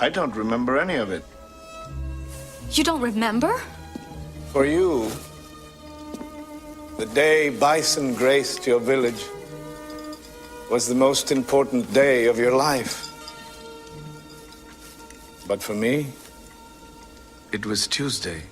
I don't remember any of it. You don't remember? For you, the day bison graced your village was the most important day of your life. But for me, it was Tuesday.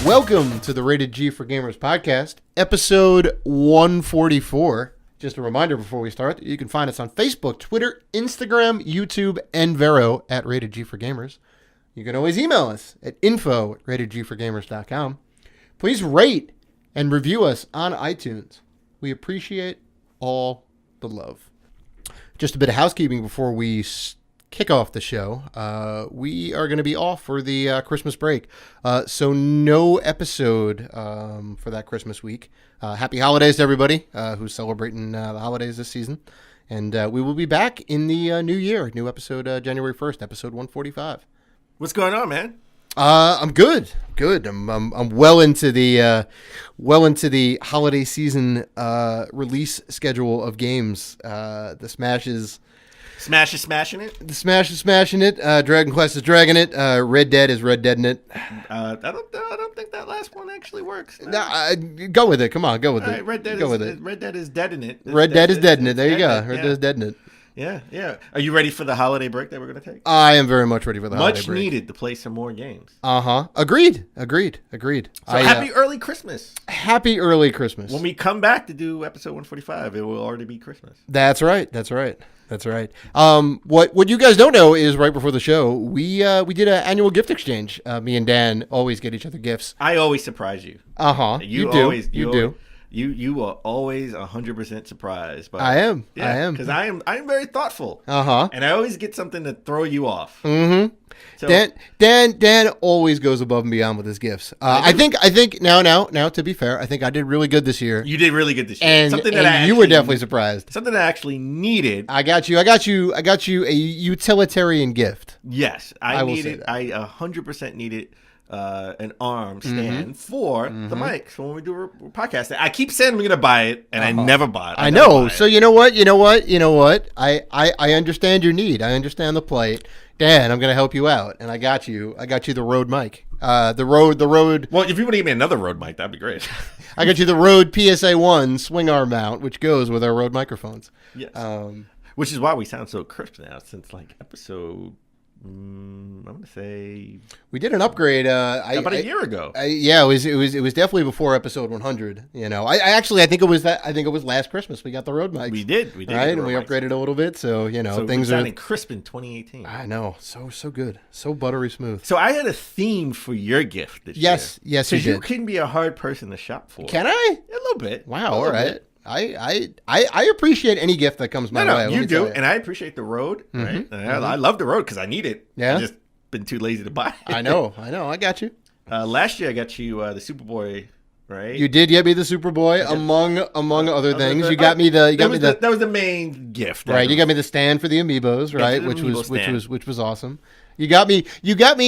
Welcome to the Rated G for Gamers podcast, episode 144. Just a reminder before we start that you can find us on Facebook, Twitter, Instagram, YouTube, and Vero at Rated G for Gamers. You can always email us at info@ratedgforgamers.com. Please rate and review us on iTunes. We appreciate all the love. Just a bit of housekeeping before we kick off the show. We are going to be off for the Christmas break, so no episode for that Christmas week. Happy holidays to everybody who's celebrating the holidays this season, and we will be back in the new year. New episode January 1st, episode 145. What's going on, man? I'm good. I'm well into the holiday season release schedule of games. The Smash is smashing it. The Smash is smashing it. Dragon Quest is dragging it. Red Dead is red deading it. I don't think that last one actually works. No, go with it. Come on, go with it. Red Dead is deading it. Red Dead is deading it. There you go. Red Dead is deading it. Yeah. Are you ready for the holiday break that we're going to take? I am very much ready for the holiday break. Much needed to play some more games. Agreed. So happy early Christmas. Happy early Christmas. When we come back to do episode 145, it will already be Christmas. That's right. What you guys don't know is right before the show, we did an annual gift exchange. Me and Dan always get each other gifts. I always surprise you. You do. You are always 100% surprised. But I am. Because I am very thoughtful. And I always get something to throw you off. Mm-hmm. So, Dan always goes above and beyond with his gifts. I think now to be fair, I think I did really good this year. You did really good this year. And you were definitely surprised. Something that I actually needed. I got you a utilitarian gift. Yes, I 100% needed an arm stand for the mic. So when we do a podcast, I keep saying I'm going to buy it, and I never bought it. I know. So you know what? I understand your need. I understand the plight. Dan, I'm going to help you out, and I got you the Rode mic. The Rode. Well, if you want to give me another Rode mic, that'd be great. I got you the Rode PSA-1 swing arm mount, which goes with our Rode microphones. Yes. Which is why we sound so crisp now, since like episode. I'm gonna say we did an upgrade about a year ago. It was definitely before episode 100. I think it was last Christmas we got the Rode mics. We did right, and we upgraded a little bit. So things are sounding crisp in 2018. I know, so good, so buttery smooth. So I had a theme for your gift this year. Yes, you can be a hard person to shop for. Can I? A little bit. Wow. All right. I appreciate any gift that comes my way. You do, and I appreciate the Rode. Right? I love the Rode because I need it. Yeah, I've just been too lazy to buy it. I know. I got you. Last year I got you the Superboy. Right? You did get me the Superboy among other things. You got me the. That was the main gift. Right. You got me the stand for the amiibos. Right, which was awesome. You got me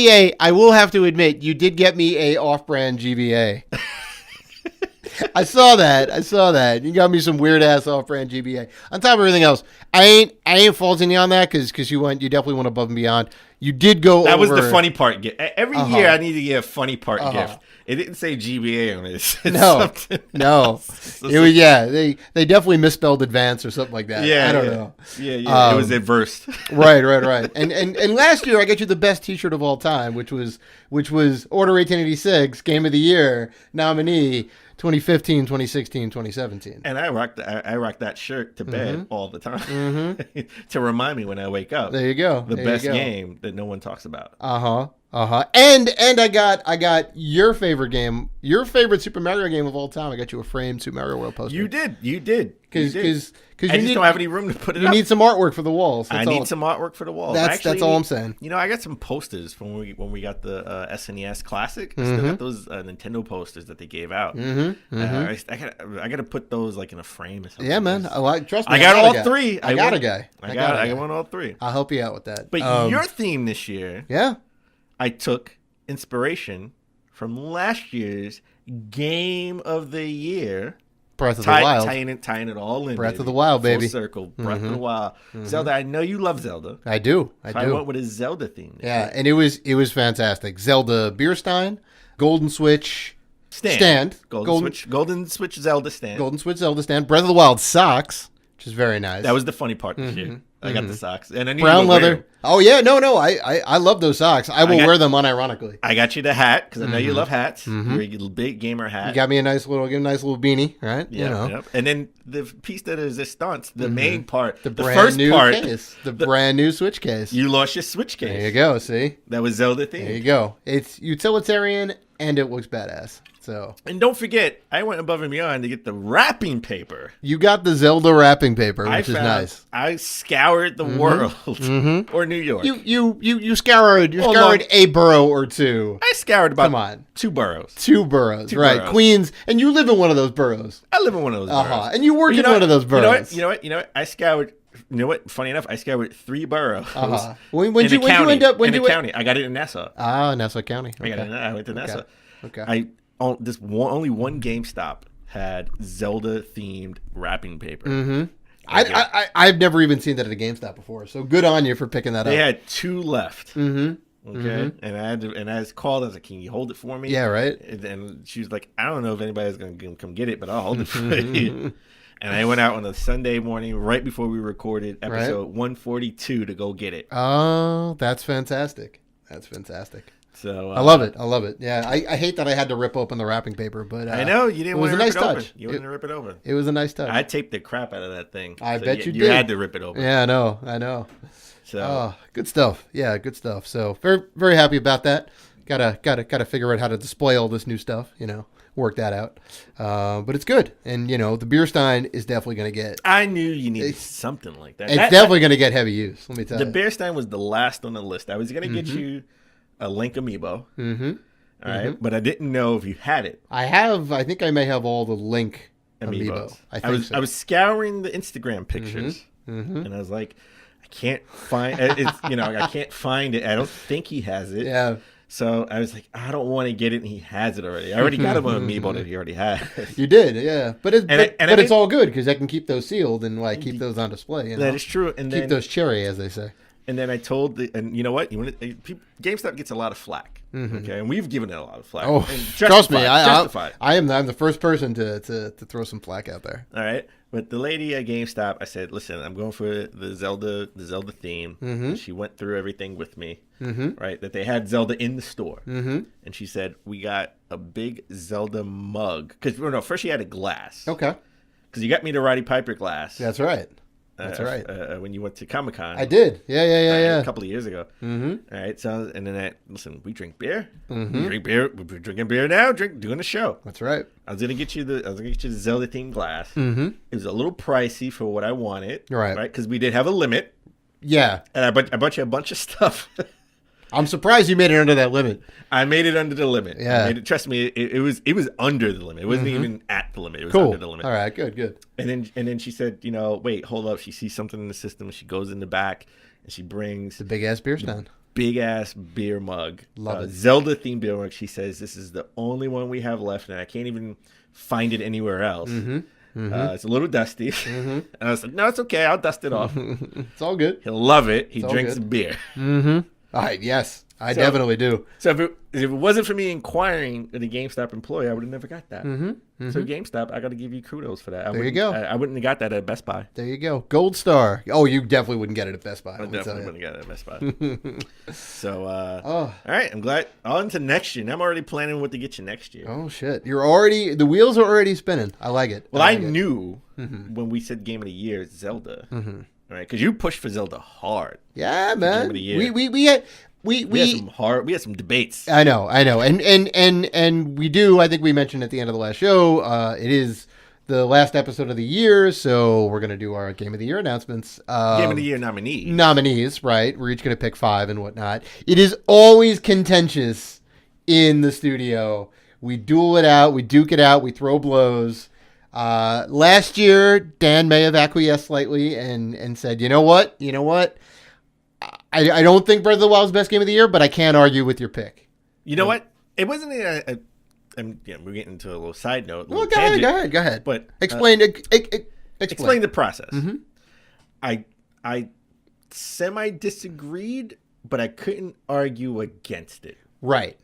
a. I will have to admit, you did get me a off-brand GBA. I saw that. You got me some weird ass off-brand GBA. On top of everything else, I ain't faulting you on that because you definitely went above and beyond. You did go. That was the funny part. Every year I need to get a funny part gift. It didn't say GBA on it. No. It was They definitly misspelled advance or something like that. I don't know. Yeah. It was adverse. Right. And last year I got you the best T-shirt of all time, which was Order 1886 Game of the Year nominee 2015, 2016, 2017. And I rock that shirt to bed all the time to remind me when I wake up. There you go. The best game that no one talks about. And I got your favorite game, your favorite Super Mario game of all time. I got you a framed Super Mario World poster. You did. Because I just don't have any room to put it up. You need some artwork for the walls. I need some artwork for the walls. That's all I'm saying. You know, I got some posters from when we got the SNES Classic. I still got those Nintendo posters that they gave out. I got to put those like in a frame or something. Yeah, man. Trust me. I got all three. I got a guy. I won all three. I'll help you out with that. But your theme this year, yeah, I took inspiration from last year's Game of the Year. Breath of the Wild. Tying it all in. Breath of the Wild, baby. Full circle. Breath of the Wild. Zelda, I know you love Zelda. I do. I went with a Zelda theme. Yeah, and it was fantastic. Zelda beer stein, Golden Switch stand. Golden Switch Zelda stand. Golden Switch Zelda stand. Breath of the Wild socks, which is very nice. That was the funny part this year. I got the socks. And I knew brown leather. Oh, yeah. No. I love those socks. I will wear them unironically. I got you the hat because I know you love hats. You're a big gamer hat. You got me a nice little beanie, right? Yeah. Yep. And then the piece that is resistance, the main part, the first new part, case, the brand new Switch case. You lost your Switch case. There you go. See, that was Zelda theme. There you go. It's utilitarian and it looks badass. So, and don't forget, I went above and beyond to get the wrapping paper. You got the Zelda wrapping paper, which is nice. I scoured the world or New York. You scoured a borough or two. I scoured about 2 boroughs. 2 boroughs, right? Boroughs. Queens, and you live in one of those boroughs. I live in one of those boroughs, and you work in one of those boroughs. You know what? I scoured. You know what? Funny enough, I scoured 3 boroughs. When did you end up? In a county. I got it in Nassau. Nassau County. Okay. I went to Nassau. Okay. Only one GameStop had Zelda themed wrapping paper. I've never even seen that at a GameStop before. So good on you for picking that up. They had 2 left. Okay, and I called. I was like, "Can you hold it for me?" Yeah, right. And she was like, "I don't know if anybody's going to come get it, but I'll hold it for you." And I went out on a Sunday morning right before we recorded episode 142 to go get it. Oh, that's fantastic. So I love it. Yeah, I hate that I had to rip open the wrapping paper, but I know you didn't. It was a nice touch. You wanted to rip it open. It was a nice touch. I taped the crap out of that thing. I bet you did. You had to rip it open. Yeah, I know. So good stuff. Yeah, good stuff. So very very happy about that. Gotta figure out how to display all this new stuff. Work that out. But it's good, and the beer stein is definitely gonna get. I knew you needed something like that. It's definitely gonna get heavy use. Let me tell you. The beer stein was the last on the list. I was gonna get you a Link amiibo. All right, but I didn't know if you had it. I think I may have all the Link amiibo. I was scouring the Instagram pictures, and I was like, I can't find it. I can't find it. I don't think he has it. Yeah. So I was like, I don't want to get it, and he has it already. I already got him an amiibo that he already has. You did, yeah. But it's all good because I can keep those sealed and keep those on display. That is true. And keep those cherry, as they say. And then I told and you know what? GameStop gets a lot of flack. Okay, and we've given it a lot of flack. Oh, trust me, I'm the first person to throw some flack out there. All right, but the lady at GameStop, I said, listen, I'm going for the Zelda theme. And she went through everything with me, right? That they had Zelda in the store, and she said we got a big Zelda mug because first she had a glass. Okay, because you got me the Roddy Piper glass. That's right. That's right. When you went to Comic-Con. I did. Yeah. A couple of years ago. All right. So, and then listen, we drink beer. We drink beer. We're drinking beer now. Doing a show. That's right. I was gonna get you the Zelda themed glass. It was a little pricey for what I wanted. Right. Because we did have a limit. Yeah. And I bought you a bunch of stuff. I'm surprised you made it under that limit. I made it under the limit. Yeah. Trust me, it was under the limit. It wasn't even at the limit. It was under the limit. All right, good. And then she said, wait, hold up. She sees something in the system. And she goes in the back and she brings the big ass beer stand. Big ass beer mug. Love it. Zelda themed beer mug. She says this is the only one we have left, and I can't even find it anywhere else. It's a little dusty. And I was like, no, it's okay. I'll dust it off. It's all good. He'll love it. He drinks beer. Yes, I definitely do. So if it wasn't for me inquiring with a GameStop employee, I would have never got that. So GameStop, I got to give you kudos for that. There you go. I wouldn't have got that at Best Buy. There you go. Gold star. Oh, you definitely wouldn't get it at Best Buy. I definitely wouldn't get it at Best Buy. So, all right. I'm glad. On to next year. I'm already planning what to get you next year. Oh, shit. The wheels are already spinning. I like it. Well, I knew when we said Game of the Year, Zelda. Right? Because you pushed for Zelda hard. Yeah, man. Game of the Year. We had... we had some debates. I know, and we do. I think we mentioned at the end of the last show. It is the last episode of the year, so we're gonna do our Game of the Year announcements. Game of the Year nominees. Nominees, right? We're each gonna pick 5 and whatnot. It is always contentious in the studio. We duel it out, we duke it out, we throw blows. Last year, Dan may have acquiesced slightly and said, you know what? I don't think Breath of the Wild is the best game of the year, but I can't argue with your pick. You know what? It wasn't we're getting into a little side note. Well, go ahead. But explain the process. Mm-hmm. I semi disagreed, but I couldn't argue against it. Right.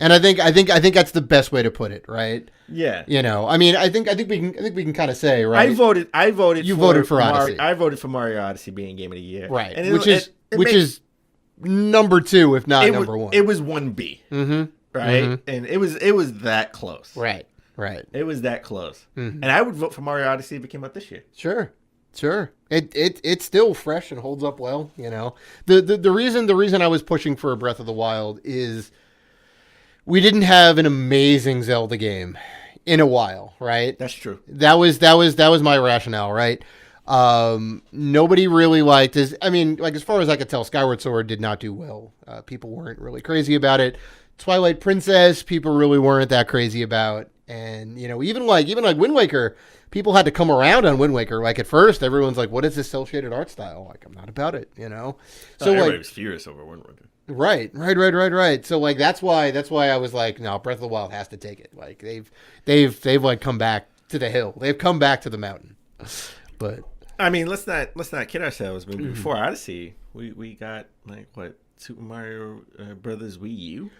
And I think that's the best way to put it, right? Yeah. I mean, I think we can kind of say, right? I voted. You voted for Odyssey. I voted for Mario Odyssey being Game of the Year, right? And which is number 2, if not number 1. It was 1B, right? Mm-hmm. And it was that close, right? It was that close, Mm-hmm. and I would vote for Mario Odyssey if it came out this year. Sure. It's still fresh and holds up well. The reason I was pushing for a Breath of the Wild is we didn't have an amazing Zelda game in a while, right? That's true. That was my rationale, right? Nobody really liked this. I mean, like as far as I could tell, Skyward Sword did not do well. People weren't really crazy about it. Twilight Princess, people really weren't that crazy about. And even like Wind Waker, people had to come around on Wind Waker. Like at first, everyone's like, "What is this cell shaded art style?" Like, I'm not about it, So everybody was furious over Wind Waker. Right. So like that's why I was like, no, Breath of the Wild has to take it. Like they've like come back to the hill. They've come back to the mountain. But I mean, let's not kid ourselves. I mean, before Odyssey, we got like what, Super Mario Brothers Wii U.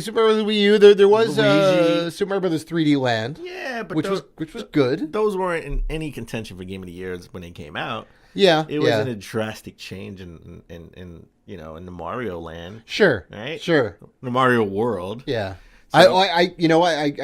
Super Mario Wii U. There was Luigi. Super Mario Brothers 3D Land. Yeah, but which was good. Those weren't in any contention for Game of the Year when they came out. Yeah, it wasn't a drastic change in the Mario Land. Sure, right? Sure, the Mario world. Yeah, so, I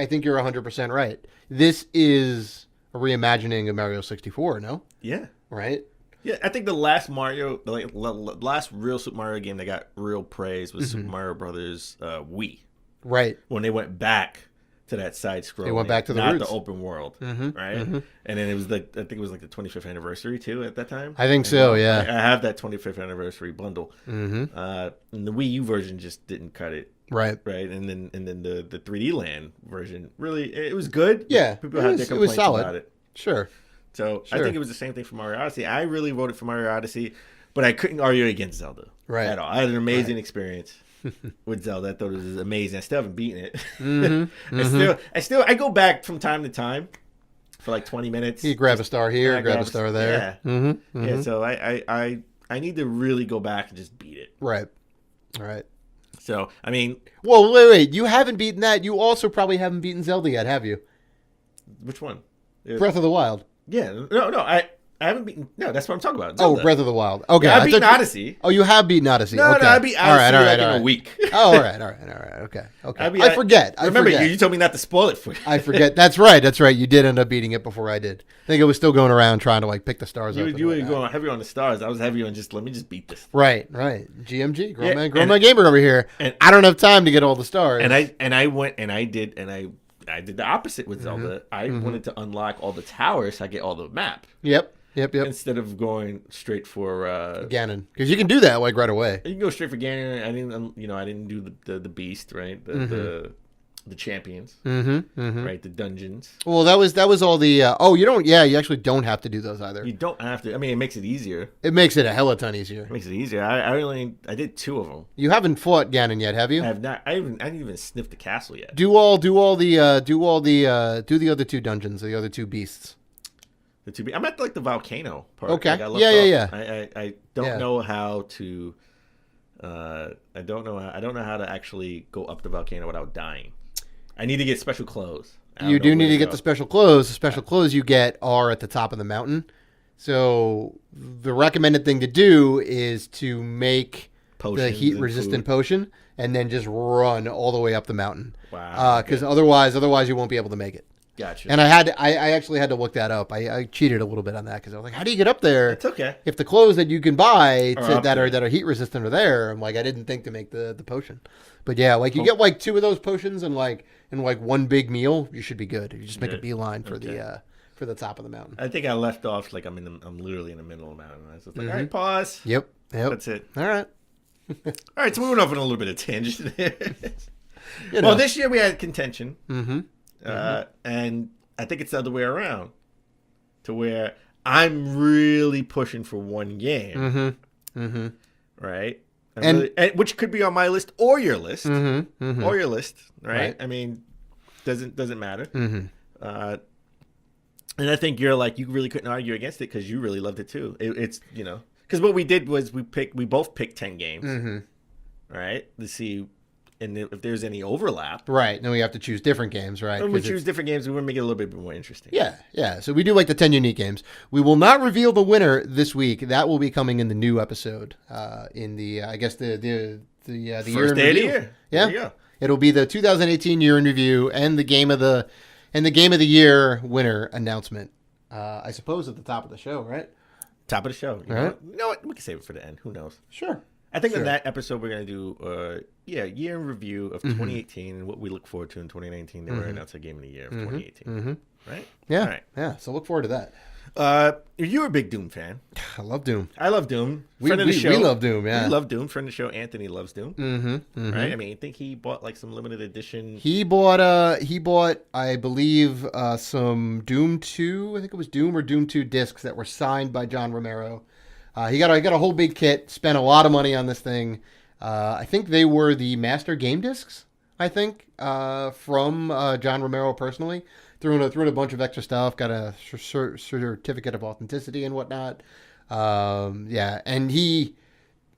think you're 100% right. This is a reimagining of Mario 64. No. Yeah. Right. Yeah, I think the last Mario, last real Super Mario game that got real praise was Super Mario Brothers Wii. Right. When they went back to that side scrolling. They went back to the not roots. the open world, right? Mm-hmm. And then it was I think it was like the 25th anniversary too at that time. I think so. Yeah. I have that 25th anniversary bundle. Mm-hmm. And the Wii U version just didn't cut it. Right. And then the 3D Land version really it was good. Yeah. People had their complaints about it. Sure. So I think it was the same thing for Mario Odyssey. I really voted for Mario Odyssey, but I couldn't argue against Zelda at all. I had an amazing experience with Zelda. I thought it was amazing. I still haven't beaten it. I go back from time to time for like 20 minutes. You grab a star here, grab a star there. Yeah. Yeah. So I need to really go back and just beat it. Right. So I mean, well, wait. You haven't beaten that. You also probably haven't beaten Zelda yet, have you? Which one? Breath of the Wild. Yeah, no, I haven't beaten. No, that's what I'm talking about. Zelda. Oh, Breath of the Wild. Okay, yeah, I beat Odyssey. Oh, you have beaten Odyssey. No, okay. I beat Odyssey in a week. Oh, all right. Okay. I forget. Remember, you told me not to spoil it for you. I forget. That's right. You did end up beating it before I did. I think it was still going around trying to like pick the stars up. You were going heavy on the stars. I was heavy on let me just beat this. Right. GMG, grown man gamer over here. And I don't have time to get all the stars. And I went and I did the opposite with Zelda. I wanted to unlock all the towers so I get all the map. Yep. Instead of going straight for Ganon, because you can do that like right away. You can go straight for Ganon. I didn't do the beast, right? The champions, right? The dungeons. Well, that was all the. You don't. Yeah, you actually don't have to do those either. You don't have to. I mean, it makes it easier. It makes it a hella ton easier. It makes it easier. I did 2 of them. You haven't fought Ganon yet, have you? I have not. I didn't even sniff the castle yet. Do the other 2 dungeons, the other 2 beasts. I'm at like the volcano part. Okay. Like, yeah. I don't know how to. I don't know how to actually go up the volcano without dying. I need to get special clothes. You do need to get the special clothes. The special clothes you get are at the top of the mountain. So the recommended thing to do is to make the heat-resistant potion and then just run all the way up the mountain. Wow. Because otherwise you won't be able to make it. Gotcha. And I actually had to look that up. I cheated a little bit on that because I was like, how do you get up there? It's okay. If the clothes that you can buy that there. are heat resistant are there, I'm like, I didn't think to make the potion. But yeah, like you get like 2 of those potions and like one big meal, you should be good. You just make a beeline for the top of the mountain. I think I left off like I'm literally in the middle of the mountain. I was just like, all right, pause. Yep. That's it. All right. All right, so moving off on a little bit of tangent there. You know. Well, this year we had contention. And I think it's the other way around, to where I'm really pushing for one game, right? And which could be on my list or your list, or your list, right? I mean, doesn't matter. And I think you're like, you really couldn't argue against it because you really loved it too. It's because what we did was we both picked 10 games, right? To see. And if there's any overlap. Right. Then we have to choose different games, right? When we choose different games, we want to make it a little bit more interesting. Yeah. So we do like the 10 unique games. We will not reveal the winner this week. That will be coming in the new episode. In the, I guess, the year in review. First day of the year. Yeah. There you go. It'll be the 2018 year in review and the game of the year winner announcement. I suppose at the top of the show, right? Top of the show. You know what? We can save it for the end. Who knows? Sure. I think in that episode we're going to do, year in review of 2018 and what we look forward to in 2019. Then we're going to announce a game of the year of 2018. Right? Yeah. All right. Yeah. So look forward to that. You're a big Doom fan. I love Doom. I love Doom. We Friend of the show. We love Doom, yeah. We love Doom. Friend of the show, Anthony loves Doom. Right? I mean, I think he bought like some limited edition. He bought, I believe, some Doom 2. I think it was Doom or Doom 2 discs that were signed by John Romero. He got a whole big kit, spent a lot of money on this thing. I think they were the master game discs, from John Romero personally. Threw in a bunch of extra stuff, got a certificate of authenticity and whatnot. And he's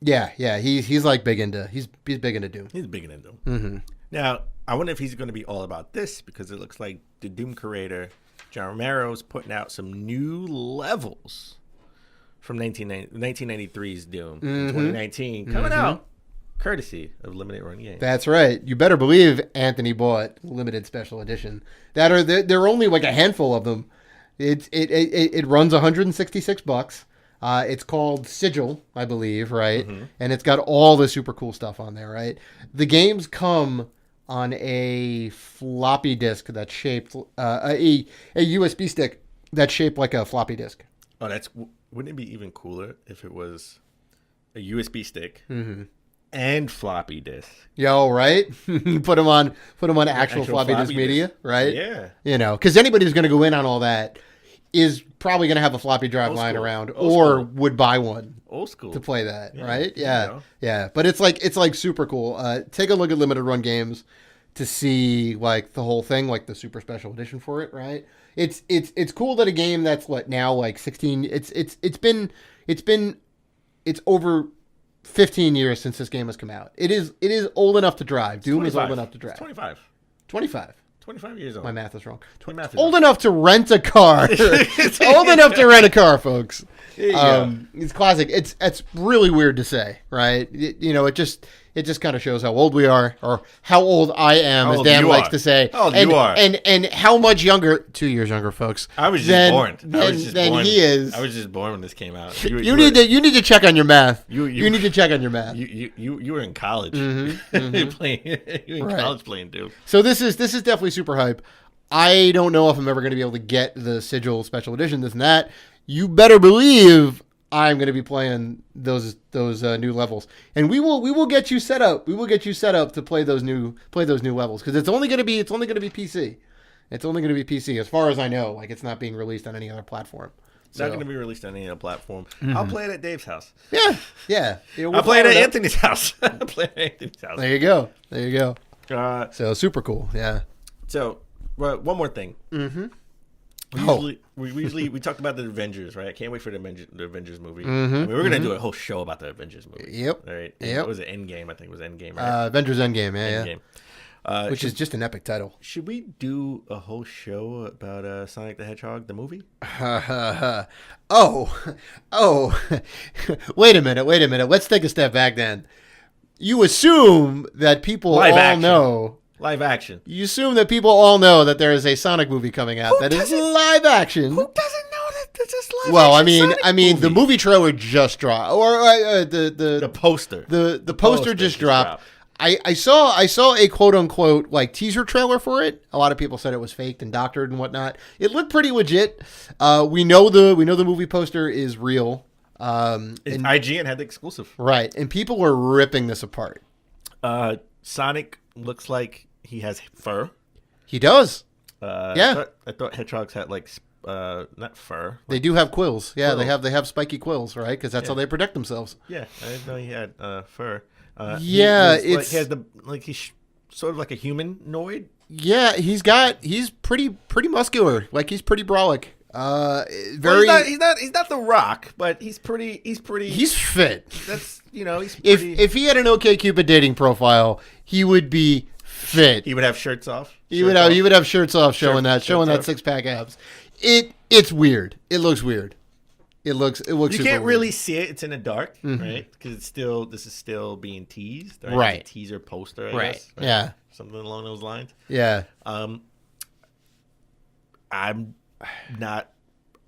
like big into Doom. He's big into Doom. Now, I wonder if he's going to be all about this because it looks like the Doom creator, John Romero's putting out some new levels from 1993's Doom in 2019 coming out courtesy of Limited Run Games. That's right. You better believe Anthony bought limited special edition. There are only like a handful of them. It runs $166. It's called Sigil, I believe, right? And it's got all the super cool stuff on there, right? The games come on a floppy disk that's shaped a USB stick that's shaped like a floppy disk. Oh, wouldn't it be even cooler if it was a USB stick and floppy disk? Yo, right? put them on actual floppy disk media, right? Yeah. Because anybody who's going to go in on all that is probably going to have a floppy drive lying around or would buy one old school to play that, right? Yeah. But it's like super cool. Take a look at Limited Run Games to see like the whole thing, like the super special edition for it, right? It's cool that a game that's now like 16. It's over 15 years since this game has come out. It is old enough to drive. Doom is old enough to drive. It's 25 years old. My math is wrong. Math is old enough to rent a car. It's old enough to rent a car, folks. It's classic. It's really weird to say, right? It just kind of shows how old we are, or how old I am, as Dan likes to say. How old you are. And how much younger, 2 years younger, folks. I was just born. Than he is. I was just born when this came out. You need to check on your math. You need to check on your math. You were in college. You were in college playing Doom. So this is definitely super hype. I don't know if I'm ever going to be able to get the Sigil special edition, this and that. You better believe I'm going to be playing those new levels, and we will get you set up. We will get you set up to play those new levels because it's only going to be PC. It's only going to be PC as far as I know. Like it's not being released on any other platform. It's not going to be released on any other platform. I'll play it at Dave's house. Yeah. I'll play it at Anthony's house. There you go. So super cool. Yeah. So one more thing. We talked about the Avengers, right? I can't wait for the Avengers movie. I mean, we're gonna do a whole show about the Avengers movie. Yep. All right. Yep. What was it? Endgame. I think it was Endgame. Right? Avengers Endgame. Yeah. Endgame. Which is just an epic title. Should we do a whole show about Sonic the Hedgehog, the movie? Wait a minute. Let's take a step back then. You assume that people Live all action. know Live action. You assume that people all know that there is a Sonic movie coming out that is live action. Who doesn't know that there's just live Well, action I mean, the movie trailer just dropped, or the poster. The poster just dropped. I saw a quote unquote like teaser trailer for it. A lot of people said it was faked and doctored and whatnot. It looked pretty legit. We know the movie poster is real. And IGN had the exclusive. Right, and people were ripping this apart. Sonic looks like he has fur. He does. I thought hedgehogs had like not fur. They do have quills. Yeah, quills. they have spiky quills, right? Because that's how they protect themselves. Yeah, I didn't know he had fur. He's sort of like a humanoid. Yeah, he's pretty muscular. Like he's pretty brolic. He's not the Rock, but he's fit. That's he's pretty. If he had an OkCupid dating profile, he would be fit. He would have shirts off. He would have shirts off showing that 6-pack abs. It's weird. It looks weird. It looks. You can't really see it. It's in the dark, right? Because this is still being teased, right? It's a teaser poster, I guess. Right? Yeah. Something along those lines. Yeah. I'm not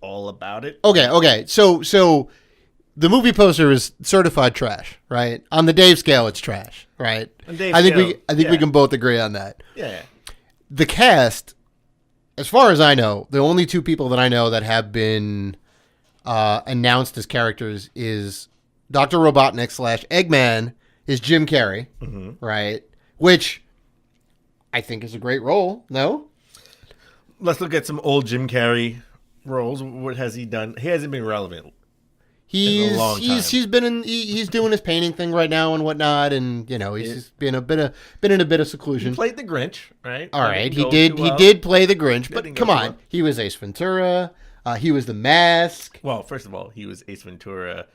all about it. Okay. So the movie poster is certified trash, right? On the Dave scale, it's trash, right? I think we can both agree on that. Yeah. The cast, as far as I know, the only two people that I know that have been announced as characters is Dr. Robotnik / Eggman is Jim Carrey, right? Which I think is a great role. No? Let's look at some old Jim Carrey roles. What has he done? He hasn't been relevant. He's doing his painting thing right now and whatnot, and he's been in a bit of seclusion. He played the Grinch, right? All right, he did play the Grinch, but come on, well. he was Ace Ventura. He was the Mask. Well, first of all, he was Ace Ventura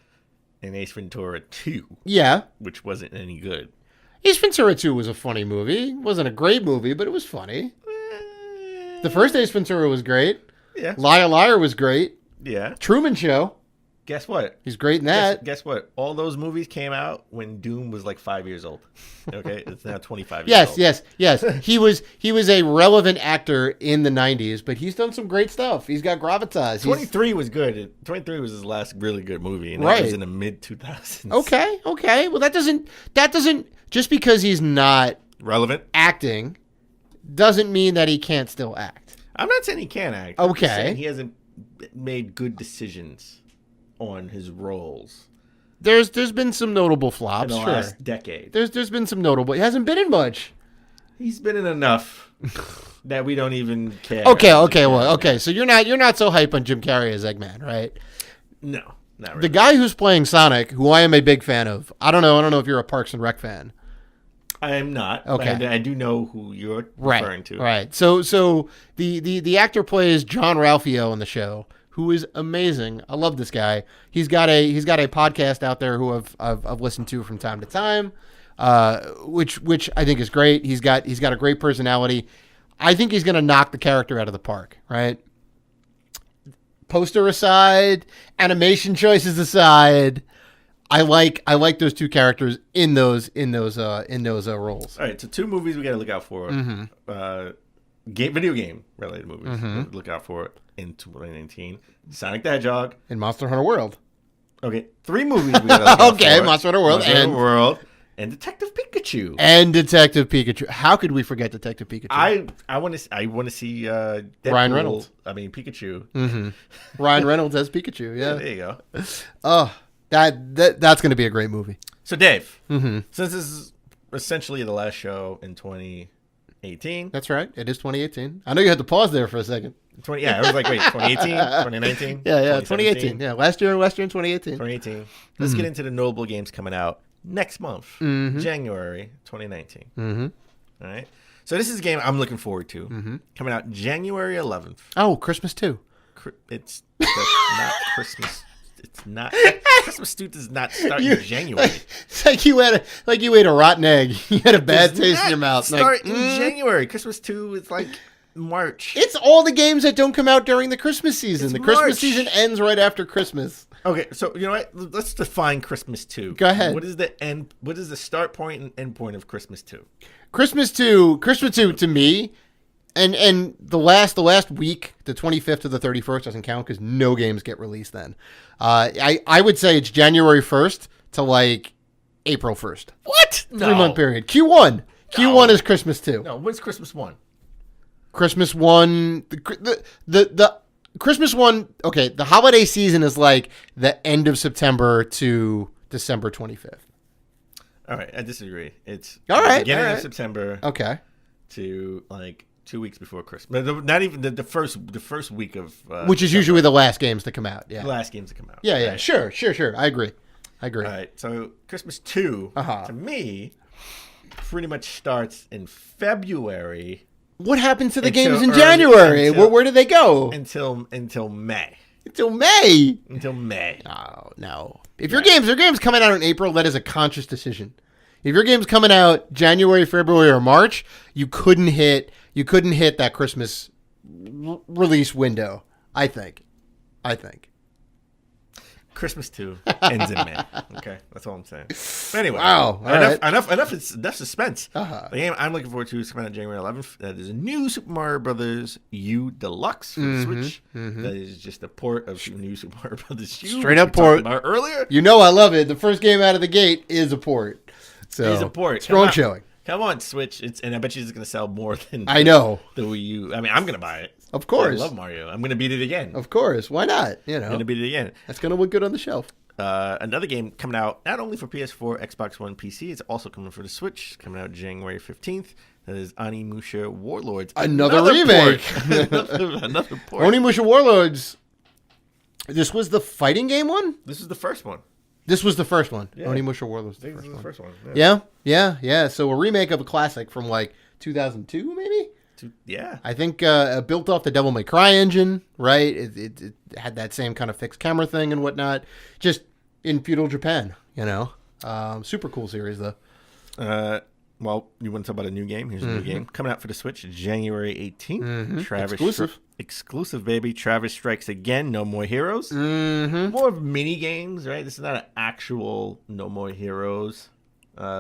in Ace Ventura 2. Yeah, which wasn't any good. Ace Ventura 2 was a funny movie. It wasn't a great movie, but it was funny. The first Ace Ventura was great. Yeah. Liar Liar was great. Yeah. Truman Show. Guess what? He's great in that. Guess what? All those movies came out when Doom was like 5 years old. Okay? It's now 25 years old. Yes. He was a relevant actor in the 90s, but he's done some great stuff. He's got gravitas. 23 was good. 23 was his last really good movie, and that was in the mid-2000s. Okay. Well, that doesn't just because he's not relevant acting doesn't mean that he can't still act. I'm not saying he can't act. Okay. I'm just saying he hasn't made good decisions on his roles. There's been some notable flops in the last decade. There's been some notable. He hasn't been in much. He's been in enough that we don't even care. Okay. So you're not so hype on Jim Carrey as Eggman, right? No, not really. The guy who's playing Sonic, who I am a big fan of. I don't know if you're a Parks and Rec fan. I am not. Okay. But I do know who you're referring to. Right. So the actor plays John Ralphio on the show, who is amazing. I love this guy. He's got a podcast out there who I've listened to from time to time, which I think is great. He's got a great personality. I think he's going to knock the character out of the park. Right. Poster aside, animation choices aside, I like those two characters in those roles. All right, so two movies we got to look out for. Video game related movies. Look out for in 2019. Sonic the Hedgehog and Monster Hunter World. Okay, three movies we got to look out for. Monster Hunter World and Detective Pikachu. How could we forget Detective Pikachu? I want to see Deadpool, Ryan Reynolds. Pikachu. Ryan Reynolds as Pikachu. Yeah. There you go. Oh, that's going to be a great movie. So Dave, since this is essentially the last show in 2018. That's right. It is 2018. I know you had to pause there for a second. I was like, wait, 2018, 2019? Yeah, 2018. Yeah, last year in 2018. 2018. Let's get into the notable games coming out next month, January 2019. All right. So this is a game I'm looking forward to. Coming out January 11th. Oh, Christmas 2. That's not Christmas. It's not. Christmas 2 does not start in January. It's like you ate a rotten egg. You had a bad taste in your mouth. Start in January. Christmas 2 is like March. It's all the games that don't come out during the Christmas season. It's the Christmas March. season ends right after Christmas. Okay, so you know what? Let's define Christmas 2. Go ahead. What is the end? What is the start point and end point of Christmas 2? Christmas 2 to me, and the last week, the 25th to the 31st doesn't count because no games get released then. I would say it's January 1st to like April 1st. What? No. 3-month period. Q1. Q1 is Christmas 2. No, what's Christmas 1? Christmas 1, the Christmas 1, okay, the holiday season is like the end of September to December 25th. All right, I disagree. It's all right, beginning all right. of September. Okay. To like 2 weeks before Christmas. Not even the first week of which is usually the last games to come out. Yeah. The last games to come out. Yeah, right? Sure. I agree. All right. So Christmas 2 to me pretty much starts in February. What happened to the games in January? Where did they go? Until May. Until May. Until May. Oh, no. If your game's coming out in April, that is a conscious decision. If your game's coming out January, February, or March, you couldn't hit that Christmas release window, I think. Christmas 2 ends in May. Okay, that's all I'm saying. But anyway, wow. Enough suspense. The game I'm looking forward to is coming out January 11th. That is a new Super Mario Brothers U Deluxe for the Switch. That is just a port of new Super Mario Brothers U. Straight up port. About earlier. You know I love it. The first game out of the gate is a port. So it is a port. Strong showing. Come on, Switch. And I bet you it's going to sell more than I know the Wii U. I mean, I'm going to buy it. Of course. I love Mario. I'm going to beat it again. Of course. Why not? I'm going to beat it again. That's going to look good on the shelf. Another game coming out not only for PS4, Xbox One, PC. It's also coming for the Switch. Coming out January 15th. That is Onimusha Warlords. Another remake. another port. Onimusha Warlords. This was the fighting game one? This is the first one. This was the first one. Yeah. Onimusha Warlords was I think this is the first one. Yeah. So a remake of a classic from like 2002, maybe? Yeah. I think built off the Devil May Cry engine, right? It had that same kind of fixed camera thing and whatnot. Just in feudal Japan, super cool series, though. Well, you want to talk about a new game? Here's a new game coming out for the Switch January 18th. Exclusive. Exclusive, baby. Travis Strikes Again. No More Heroes. More of mini games, right? This is not an actual No More Heroes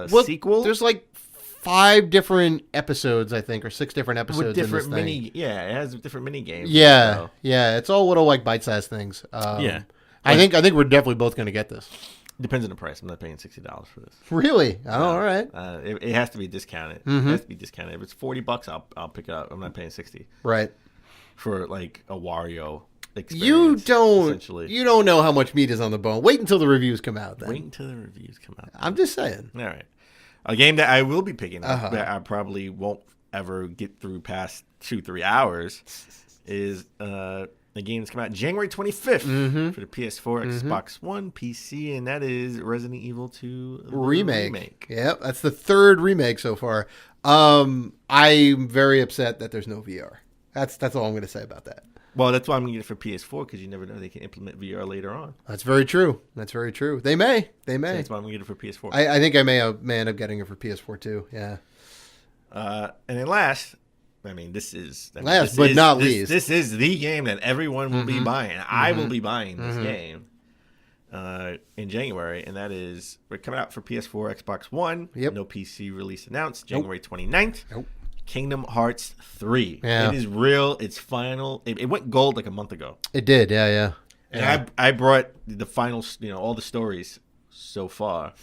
sequel. There's like 5 different episodes, I think, or 6 different episodes with different in this thing. Yeah, it has different mini games. Yeah, it's all little like bite-sized things. Yeah, I think we're definitely both going to get this. Depends on the price. I'm not paying $60 for this. Really? Oh, all right. It has to be discounted. It has to be discounted. If it's $40, I'll pick it up. I'm not paying $60. Right. For like a Wario experience. You don't know how much meat is on the bone. Wait until the reviews come out. Then. Wait until the reviews come out. I'm just saying. All right. A game that I will be picking up that I probably won't ever get through past 2-3 hours is a game that's come out January 25th for the PS4, Xbox One, PC, and that is Resident Evil 2 remake. Yep, that's the 3rd remake so far. I'm very upset that there's no VR. That's all I'm going to say about that. Well, that's why I'm going to get it for PS4 because you never know, they can implement VR later on. That's very true. They may. So that's why I'm going to get it for PS4. I think I may end up getting it for PS4 too. Yeah. And then last, this is the game that everyone will be buying. I will be buying this game in January, and that is we're coming out for PS4, Xbox One. Yep. No PC release announced. January 29th. Nope. Kingdom Hearts 3. Yeah. It is real. It's final. It went gold like a month ago. It did. Yeah. And I brought the final, all the stories so far.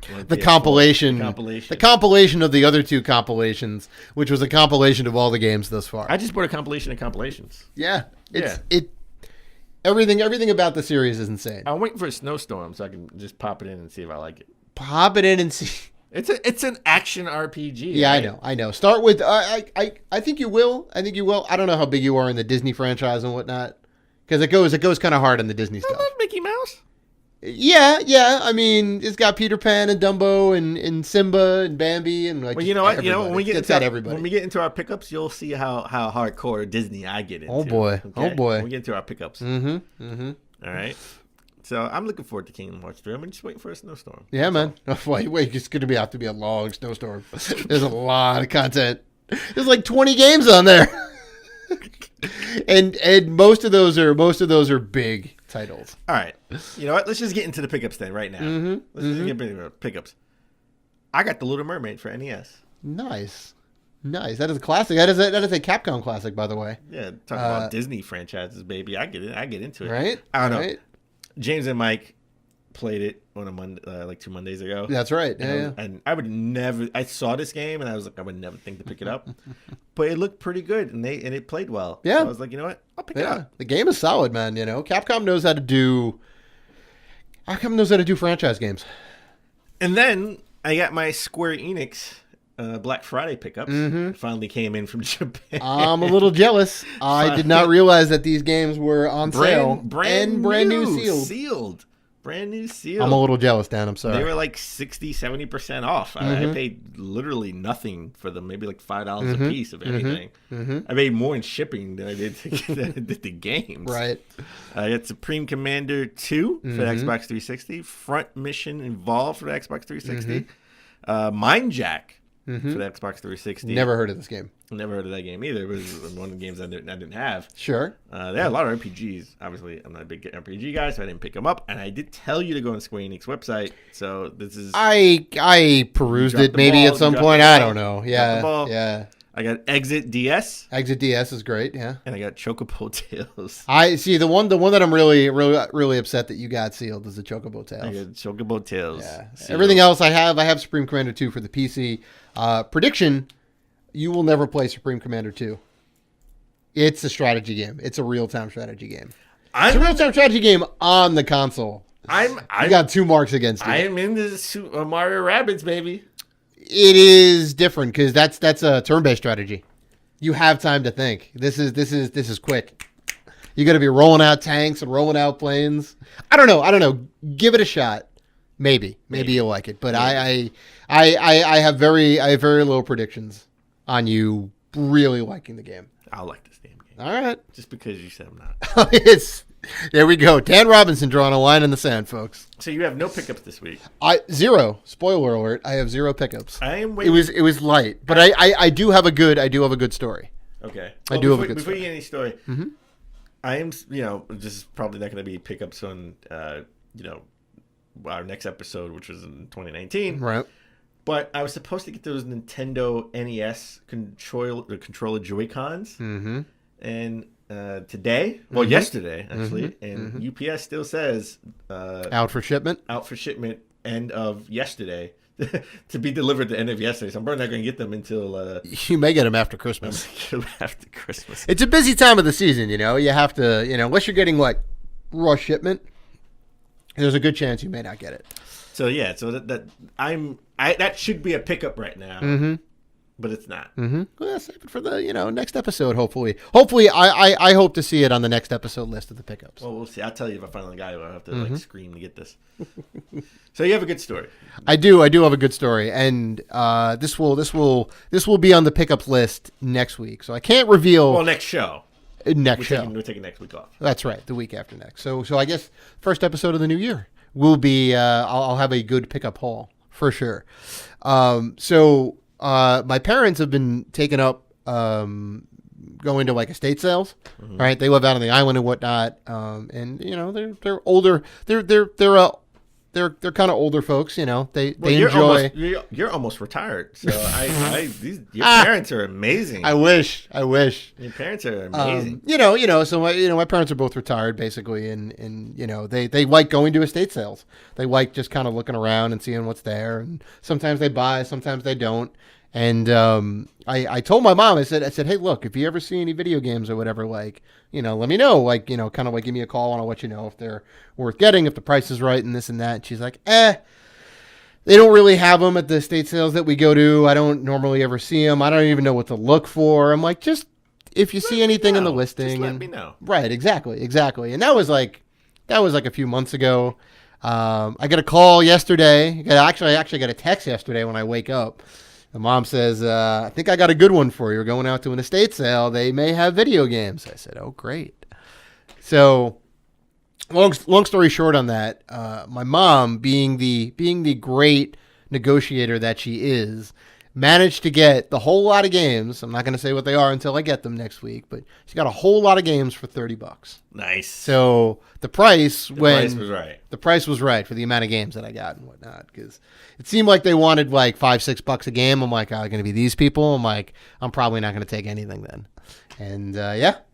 The compilation of the other 2 compilations, which was a compilation of all the games thus far. I just bought a compilation of compilations. Yeah. Everything about the series is insane. I'm waiting for a snowstorm so I can just pop it in and see if I like it. Pop it in and see. It's an action RPG. Yeah, right? I know. Start with I think you will. I don't know how big you are in the Disney franchise and whatnot, because it goes kind of hard on the Disney stuff. I love Mickey Mouse. Yeah. It's got Peter Pan and Dumbo and Simba and Bambi and like. Well, you know what? When we get into our pickups, you'll see how hardcore Disney I get into. Oh boy. When we get into our pickups. All right. So I'm looking forward to Kingdom Hearts 3. I'm just waiting for a snowstorm. Yeah, man. Wait, it's going to have to be a long snowstorm. There's a lot of content. There's like 20 games on there. and most of those are big titles. All right. You know what? Let's just get into the pickups then right now. Let's just get into the pickups. I got The Little Mermaid for NES. Nice. That is a classic. That is a Capcom classic, by the way. Yeah, talking about Disney franchises, baby. I get it. I get into it. Right? I don't know. James and Mike played it on a Monday, like 2 Mondays ago. That's right. And I would never. I saw this game and I was like, I would never think to pick it up, but it looked pretty good and it played well. Yeah, so I was like, you know what, I'll pick it up. The game is solid, man. You know, Capcom knows how to do franchise games. And then I got my Square Enix Black Friday pickups. Finally came in from Japan. I'm a little jealous. I did not realize that these games were on sale brand new sealed. Brand new sealed. I'm a little jealous, Dan. I'm sorry. They were like 60-70% off. I paid literally nothing for them, maybe like $5 a piece of anything. I paid more in shipping than I did the games. Right. I got Supreme Commander 2 for the Xbox 360, Front Mission Involved for the Xbox 360, Mind Jack for the Xbox 360. Never heard of this game. Never heard of that game either. It was one of the games I didn't have. Sure. They had a lot of RPGs. Obviously, I'm not a big RPG guy, so I didn't pick them up. And I did tell you to go on Square Enix website. So this is... I perused it maybe at some point. I don't know. Yeah. I got Exit DS. Exit DS is great. Yeah. And I got Chocobo Tales. I see the one that I'm really upset that you got sealed is the Chocobo Tales. I got Chocobo Tales. Yeah. Sealed. Everything else I have Supreme Commander 2 for the PC. Prediction: you will never play Supreme Commander 2. It's a strategy game. It's a real-time strategy game. It's a real-time strategy game on the console. You got 2 marks against it. I am into Mario Rabbids, baby. It is different because that's a turn-based strategy. You have time to think. This is quick. You got to be rolling out tanks and rolling out planes. I don't know. Give it a shot. Maybe you'll like it. But I have very low predictions on you really liking the game. I'll like this damn game. All right. Just because you said I'm not. There we go. Dan Robinson drawing a line in the sand, folks. So you have no pickups this week. Zero. Spoiler alert. I have 0 pickups. I am waiting. It was light, but I do have a good story. Okay. I do have a good before story. you get any story, I am, this is probably not going to be pickups on, our next episode, which was in 2019. Right. But I was supposed to get those Nintendo NES controller Joy-Cons. And yesterday, actually, and UPS still says... out for shipment? Out for shipment end of yesterday. To be delivered the end of yesterday. So I'm probably not going to get them until... you may get them after Christmas. After Christmas. It's a busy time of the season, you know. You have to, unless you're getting, raw shipment, there's a good chance you may not get it. So, yeah. So that should be a pickup right now. But it's not. Well, save it for the next episode. Hopefully, I hope to see it on the next episode list of the pickups. Well, we'll see. I'll tell you if I find the guy who I have to scream to get this. So you have a good story. I do have a good story, and this will be on the pickup list next week. So I can't reveal. Well, next show. We're taking next week off. That's right, the week after next. So I guess first episode of the new year will be. I'll have a good pickup haul for sure. My parents have been taking up going to estate sales, right? They live out on the island and whatnot, and they're older. They're kind of older folks, They enjoy. You're almost retired, so your parents are amazing. I wish. Your parents are amazing. So my parents are both retired basically, and they like going to estate sales. They like just kind of looking around and seeing what's there, and sometimes they buy, sometimes they don't. And I told my mom, I said, hey, look, if you ever see any video games or whatever, let me know, give me a call and I'll let you know if they're worth getting, if the price is right and this and that. And she's like, they don't really have them at the estate sales that we go to. I don't normally ever see them. I don't even know what to look for. I'm like, just if you see anything in the listing. Just let me know. Right, exactly. And that was a few months ago. I got a call yesterday. I actually got a text yesterday when I wake up. The mom says, I think I got a good one for you. We're going out to an estate sale. They may have video games. I said, oh, great. So long story short on that, my mom, being the great negotiator that she is, managed to get the whole lot of games. I'm not going to say what they are until I get them next week, but she got a whole lot of games for $30. Nice. So the price price was right. The price was right for the amount of games that I got and whatnot, because it seemed like they wanted like $5-6 a game. I'm like, going to be these people? I'm like, I'm probably not going to take anything then. And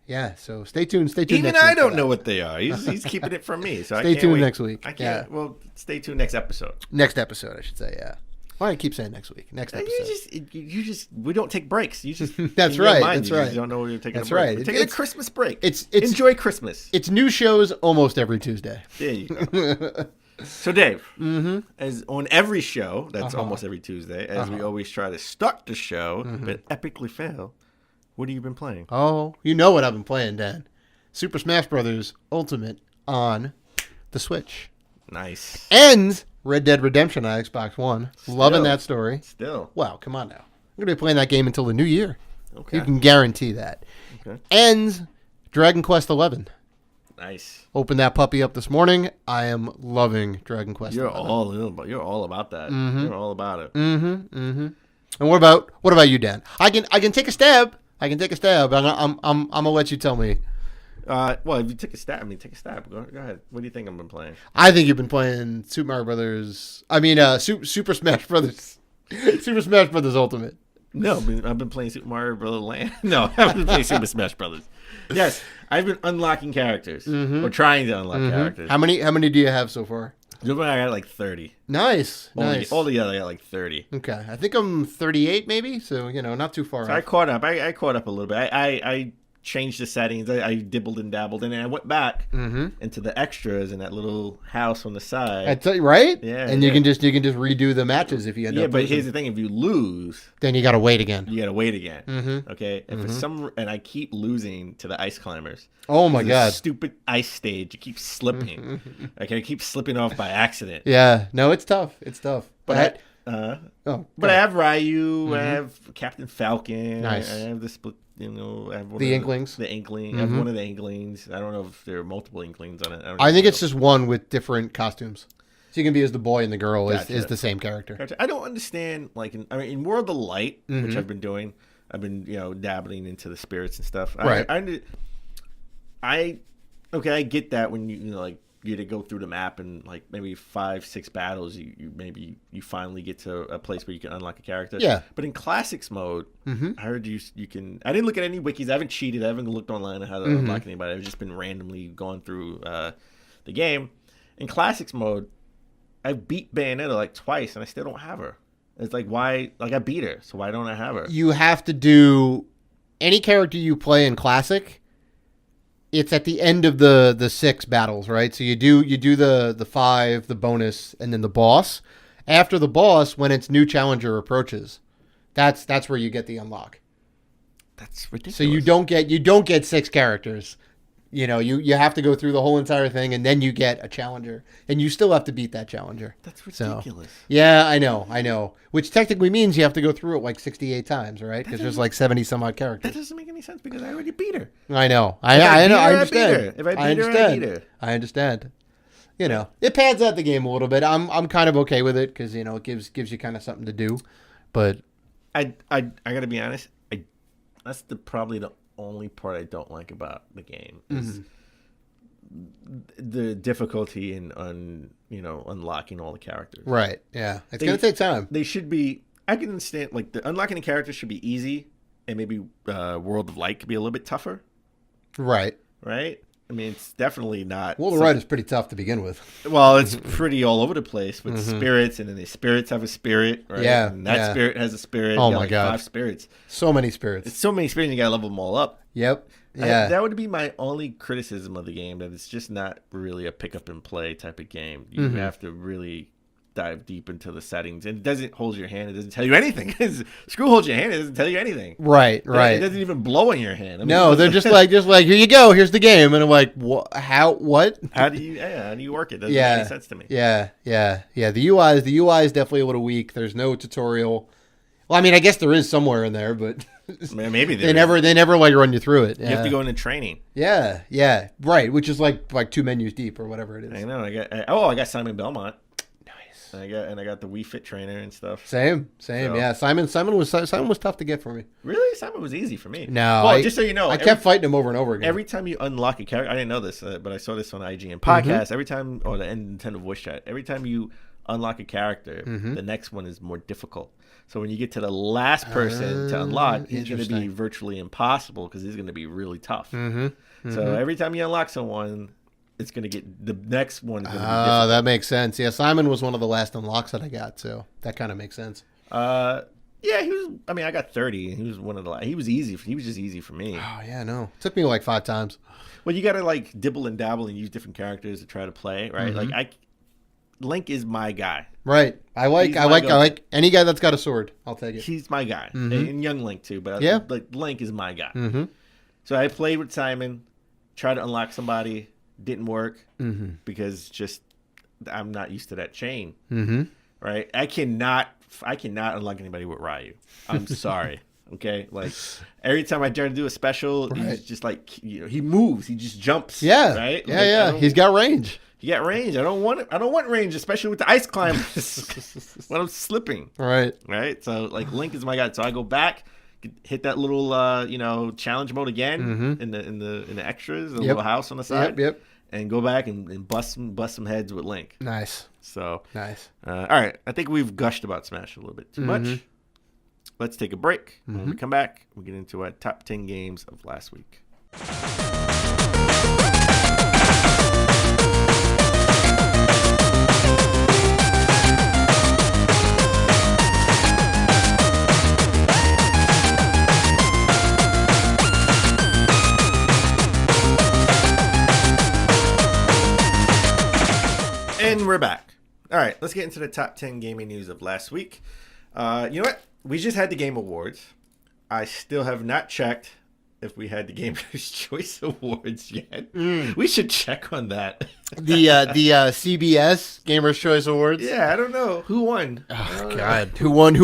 yeah. So stay tuned. Stay tuned. Even next I week don't know what they are. He's keeping it from me. So Stay I can't tuned wait. next week. I can't. Yeah. Well, stay tuned next episode. Next episode, I should say. Yeah. Why do I keep saying next week? Next episode. You just we don't take breaks. You just That's in your right. mind, That's you right. just don't know when you're taking That's a break. right. We're taking a Christmas break. It's enjoy Christmas. It's new shows almost every Tuesday. There you go. So Dave, as on every show, that's almost every Tuesday, as we always try to start the show, but epically fail. What have you been playing? Oh, you know what I've been playing, Dan. Super Smash Bros. Ultimate on the Switch. Nice. And Red Dead Redemption on Xbox One. Loving that story. Still. Wow, come on now. I'm going to be playing that game until the new year. Okay. You can guarantee that. Okay. And Dragon Quest 11. Nice. Opened that puppy up this morning. I am loving Dragon Quest. You're 11. all about that. You're all about it. And what about you, Dan? I can take a stab. I'm gonna let you tell me. Well, if you take a stab, take a stab. Go ahead. What do you think I've been playing? I think you've been playing Super Mario Brothers. Super Smash Brothers. Super Smash Brothers Ultimate. No, I've been playing Super Mario Bros. Land. No, I've been playing Super Smash Brothers. Yes, I've been unlocking characters or trying to unlock characters. How many do you have so far? I got like 30. Nice. All together, I got like 30. Okay, I think I'm 38 maybe, so not too far. So I caught up. I caught up a little bit. I changed the settings. I dibbled and dabbled, and then I went back into the extras in that little house on the side. I tell you, right? Yeah. And you can just redo the matches if you end up. Yeah, but losing. here's the thing: if you lose, then you got to wait again. you got to wait again. Okay, and and I keep losing to the ice climbers. Oh my This god! stupid ice stage. You keep slipping. Okay, I keep slipping off by accident. Yeah, no, it's tough. But I have Ryu. I have Captain Falcon. Nice. I have the split. I have one The of Inklings. The Inkling. I have one of the Inklings. I don't know if there are multiple Inklings on it. I think it's just one with different costumes. So you can be as the boy and the girl Gotcha. is the same character. I don't understand. Like in World of Light, which I've been doing, I've been dabbling into the spirits and stuff. Right. I get that when you to go through the map and like maybe 5-6 battles, you finally get to a place where you can unlock a character. Yeah. But in classics mode, I heard you can. I didn't look at any wikis. I haven't cheated. I haven't looked online on how to unlock anybody. I've just been randomly going through the game. In classics mode, I beat Bayonetta like twice and I still don't have her. It's like, why? Like I beat her, so why don't I have her? You have to do any character you play in classic. It's at the end of the 6 battles, right? So you do the 5, the bonus, and then the boss. After the boss, when its new challenger approaches, that's where you get the unlock. That's ridiculous. So you don't get 6 characters. You have to go through the whole entire thing, and then you get a challenger, and you still have to beat that challenger. That's ridiculous. So, yeah, I know. Which technically means you have to go through it like 68 times, right? Because there's like 70 some odd characters. That doesn't make any sense because I already beat her. I know. I understand. If I beat her, I beat her. I understand. It pads out the game a little bit. I'm kind of okay with it because it gives you kind of something to do. But I gotta be honest. That's probably the only part I don't like about the game is the difficulty in unlocking all the characters. Right. Yeah. It's gonna take time. They should be. I can understand like the unlocking the characters should be easy, and maybe World of Light could be a little bit tougher. Right. Right. I mean, it's definitely not. World of Riot is pretty tough to begin with. Well, it's pretty all over the place with spirits, and then the spirits have a spirit, right? Yeah, and that spirit has a spirit. Oh you got, my god, 5 spirits. So many spirits. It's so many spirits. You gotta level them all up. Yep. Yeah. That would be my only criticism of the game. That it's just not really a pick up and play type of game. You have to really dive deep into the settings, and it doesn't hold your hand. It doesn't tell you anything. Screw holds your hand. It doesn't tell you anything. Right. It doesn't even blow in your hand. I mean, no, they're just like here you go. Here's the game, and I'm like, what? How? What? How do you work it? Doesn't make any sense to me. Yeah. The UI is definitely a little weak. There's no tutorial. Well, I mean, I guess there is somewhere in there, but maybe they never like run you through it. You have to go into training. Yeah, right. Which is like 2 menus deep or whatever it is. I know. I got Simon Belmont. Nice. And I got the Wii Fit trainer and stuff. Same. So- Yeah, Simon was tough to get for me. Really? Simon was easy for me. No, Well, just so you know, I kept fighting him over and over again. every time you unlock a character, I didn't know this, but I saw this on IGN podcast. Every time, or the Nintendo voice chat, every time you unlock a character, the next one is more difficult. So when you get to the last person to unlock, he's going to be interesting. virtually impossible because he's going to be really tough. So every time you unlock someone, it's going to get the next one. That makes sense. Yeah, Simon was one of the last unlocks that I got, so that kind of makes sense. Yeah, he was. I mean, I got 30. He was one of the. He was easy. He was just easy for me. Oh yeah, no, took me like 5 times. Well, you got to like dibble and dabble and use different characters to try to play, right? Like Link is my guy. Right. I like any guy that's got a sword. I'll take it. He's my guy, and young Link too. But Yeah. like Link is my guy. So I played with Simon, tried to unlock somebody, didn't work because just I'm not used to that chain. Right? I cannot unlock anybody with Ryu. I'm sorry. Okay, like every time I try to do a special, he's just like he moves, he just jumps. Yeah, right. Yeah, Like, he's got range. He got range. I don't want it. I don't want range, especially with the ice climbers when I'm slipping. Right. Right. So like Link is my guy. So I go back, hit that little challenge mode again in the extras, the little house on the side. Yep. And go back and bust some heads with Link. Nice. So Nice. all right. I think we've gushed about Smash a little bit too much. Let's take a break. When we come back, we get into our top 10 games of last week. And we're back. All right, let's get into the top 10 gaming news of last week. You know what? We just had the Game Awards. I still have not checked if we had the Gamers' Choice Awards yet. We should check on that. The CBS Gamers Choice Awards. Yeah, I don't know who won. Oh God, who won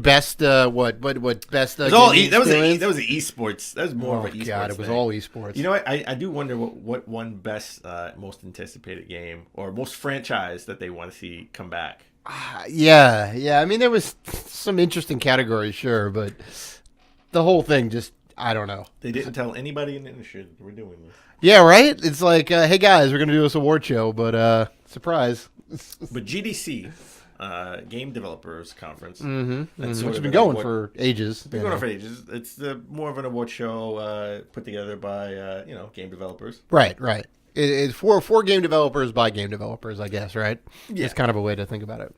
best? What best? It was all gaming that was experience? an esports. That was more of an esports. God, it was thing. all esports. You know what? I do wonder what won best, most anticipated game or most franchise that they want to see come back. Yeah. I mean, there was some interesting categories, sure, but the whole thing just, I don't know. They didn't tell anybody in the industry that we're doing this. Yeah, right? It's like, hey guys, we're going to do this award show, but surprise. But GDC, Game Developers Conference, Which sort has of been an going award- for ages. Been going on for ages. It's more of an award show put together by game developers. Right. It's for game developers by game developers, I guess, right? Yeah. It's kind of a way to think about it.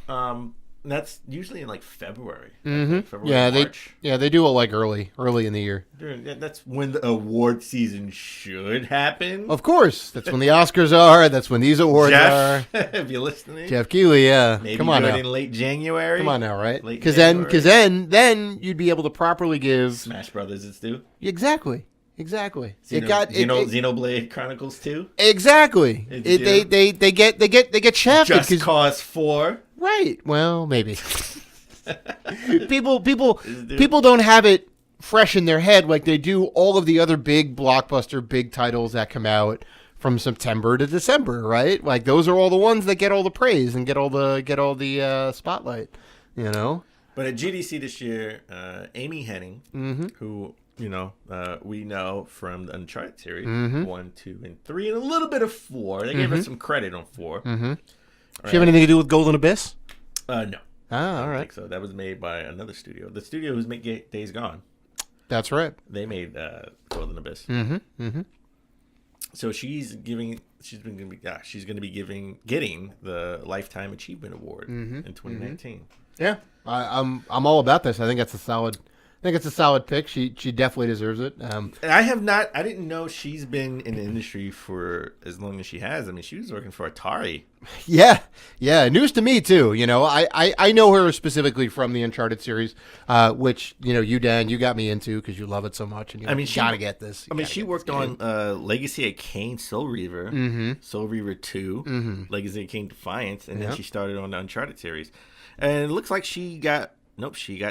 And that's usually in like February. I think, February, Yeah, March. they do it like early in the year. That's when the award season should happen. Of course, that's when the Oscars are. That's when these awards Jeff, are. if you're listening, Jeff Keighley, yeah. maybe Come on do it now. in late January. Come on now, right? Late Because January. then you'd be able to properly give Smash Brothers, it's due. exactly. Xenoblade Chronicles 2. Exactly. It's They get shafted Just 'cause- Cause 4. right. Well, maybe people due. don't have it fresh in their head like they do all of the other big blockbuster big titles that come out from September to December, right? Like those are all the ones that get all the praise and get all the spotlight, you know. But at GDC this year, Amy Hennig, who we know from the Uncharted series, 1, 2, and 3, and a little bit of 4. They gave us some credit on 4. Do you have anything to do with Golden Abyss? No. Ah, all I right. think so. That was made by another studio. The studio who's made Days Gone. That's right. They made Golden Abyss. So she's going to be getting the Lifetime Achievement Award in 2019. Yeah, I'm all about this. I think that's a solid. It's a solid pick. She definitely deserves it. And I didn't know she's been in the industry for as long as she has. I mean, she was working for Atari. Yeah. News to me too. You know, I know her specifically from the Uncharted series, which you Dan, you got me into because you love it so much, and you gotta get this. She worked on Legacy of Kain, Soul Reaver, Soul Reaver 2, Legacy of Kain Defiance, and then she started on the Uncharted series. And it looks like she got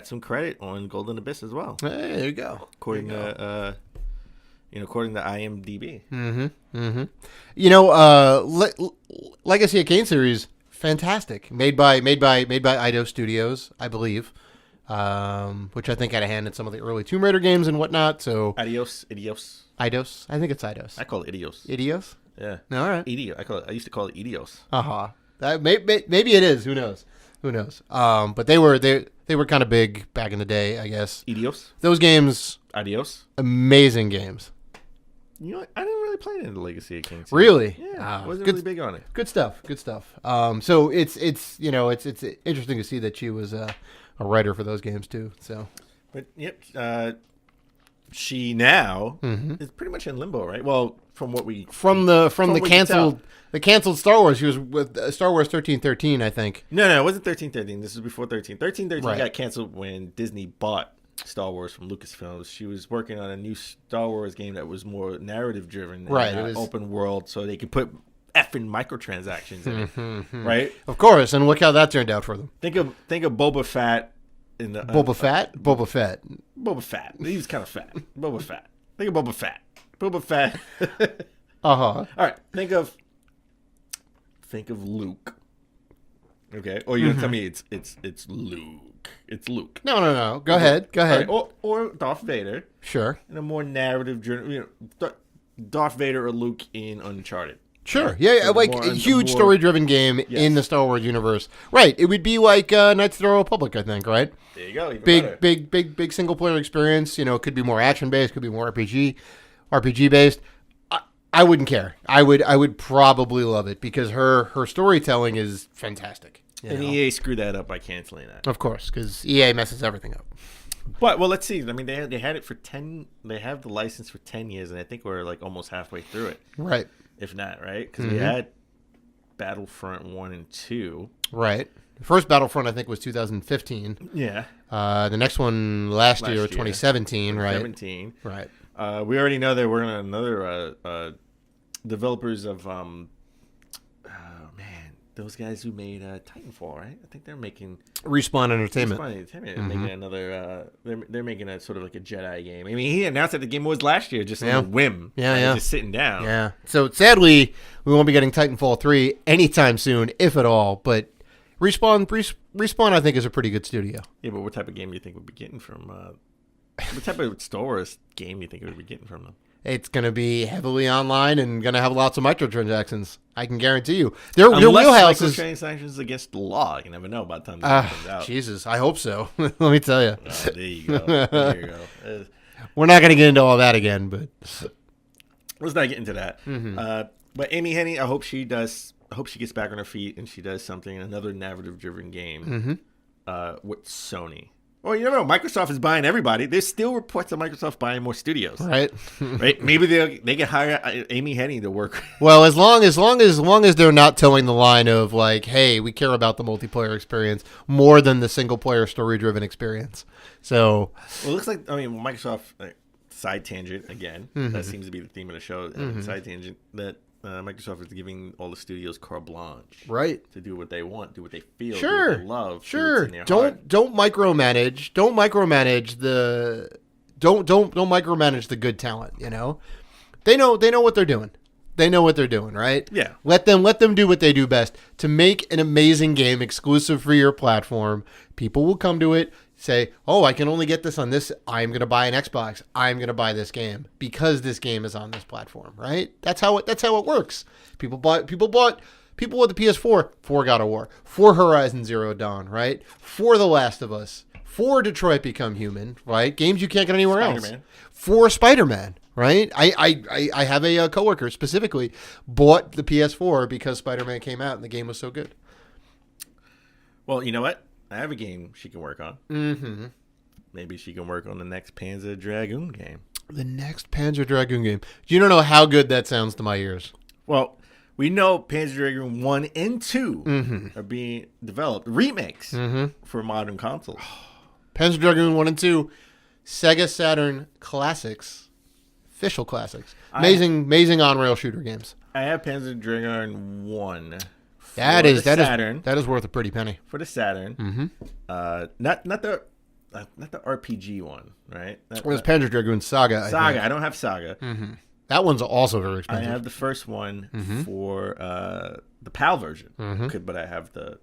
some credit on Golden Abyss as well. Hey, there you go. According to IMDb. Legacy of Kain series, fantastic. Made by Eidos Studios, I believe, which I think had a hand in some of the early Tomb Raider games and whatnot. So Idios. Eidos, I think it's Eidos. I call it Idios. Idios. Yeah. All right. I used to call it Idios. That maybe it is. Who knows? But they were kind of big back in the day, I guess. Idios. Those games, Adios. amazing games. You know what? I didn't really play it in the Legacy of Kings. Really? Yeah. I wasn't really big on it. Good stuff. So it's interesting to see that she was a writer for those games too. So, But yep, she now is pretty much in limbo, right? Well, from what we from the what we can canceled Star Wars, she was with Star Wars 1313, I think. No, it wasn't 1313. This was before 13. 1313 Right. got canceled when Disney bought Star Wars from Lucasfilms. She was working on a new Star Wars game that was more narrative driven, Right, and it was open world, so they could put effing microtransactions in it, right? Of course, and look how that turned out for them. Think of Boba Fett in the Boba Fett. Boba Fett. He was kind of fat. Boba Fett. Think of Boba Fett. Boba Fett. All right. Think of Luke. Okay. Or you're gonna tell me it's Luke. It's Luke. No. Go ahead. Right. Or Darth Vader. Sure. In a more narrative journey, Darth Vader or Luke in Uncharted. Sure. Yeah, like a huge story-driven game in the Star Wars universe. Right. It would be like Knights of the Old Republic, I think, right? There you go. Even Big single-player experience. You know, it could be more action-based, could be more RPG-based. I wouldn't care. I would probably love it because her storytelling is fantastic. And EA screwed that up by canceling that. Of course, because EA messes everything up. But let's see. I mean, they had it for 10. They have the license for 10 years, and I think we're like almost halfway through it. Right. If not, right? Because we had Battlefront 1 and 2. Right. The first Battlefront, I think, was 2015. Yeah. The next one last year, 2017, right? 2017. Right. We already know that we're on another developers of those guys who made Titanfall, right? I think they're making Respawn Entertainment. Making another. They're making a sort of like a Jedi game. I mean, he announced that the game was last year, just on a whim. Just sitting down. Yeah. So sadly, we won't be getting Titanfall 3 anytime soon, if at all. But Respawn, I think, is a pretty good studio. Yeah, but what type of game do you think we'd be getting from? What type of Star Wars game do you think we'd be getting from them? It's going to be heavily online and going to have lots of microtransactions. I can guarantee you. Their Unless wheelhouse is microtransactions against the law. You never know by the time the game comes out. Jesus, I hope so. Let me tell you. Oh, there you go. We're not going to get into all that again, but let's not get into that. But Amy Hennig, I hope she gets back on her feet and she does something, another narrative-driven game with Sony. Well, you never know. Microsoft is buying everybody. There's still reports of Microsoft buying more studios. Right. Right. Maybe they can hire Amy Hennig to work. Well, as long as they're not towing the line of like, hey, we care about the multiplayer experience more than the single player story driven experience. So it looks like Microsoft side tangent again. That seems to be the theme of the show. Side tangent that Microsoft is giving all the studios carte blanche, right, to do what they want, do what they feel, sure, do what they love, sure. Do what's in their heart. Don't micromanage. Don't micromanage the good talent. You know, they know what they're doing. They know what they're doing, right? Yeah. Let them do what they do best. To make an amazing game exclusive for your platform, people will come to it. Say, oh, I can only get this on this. I'm going to buy an Xbox. I'm going to buy this game because this game is on this platform, right? That's how it works. People with the PS4 for God of War, for Horizon Zero Dawn, right? For The Last of Us, for Detroit Become Human, right? Games you can't get anywhere else. For Spider-Man, right? I have a coworker specifically bought the PS4 because Spider-Man came out and the game was so good. Well, you know what? I have a game she can work on. Mm-hmm. Maybe she can work on the next Panzer Dragoon game. The next Panzer Dragoon game. You don't know how good that sounds to my ears. Well, we know Panzer Dragoon 1 and 2 are being developed. Remakes for modern consoles. Panzer Dragoon 1 and 2, Sega Saturn classics. Official classics. Amazing on-rail shooter games. I have Panzer Dragoon 1. That is worth a pretty penny for the Saturn. Not the RPG one, right? It was Panzer Dragoon Saga. I don't have Saga. That one's also very I expensive. have the first one for the PAL version, but I have the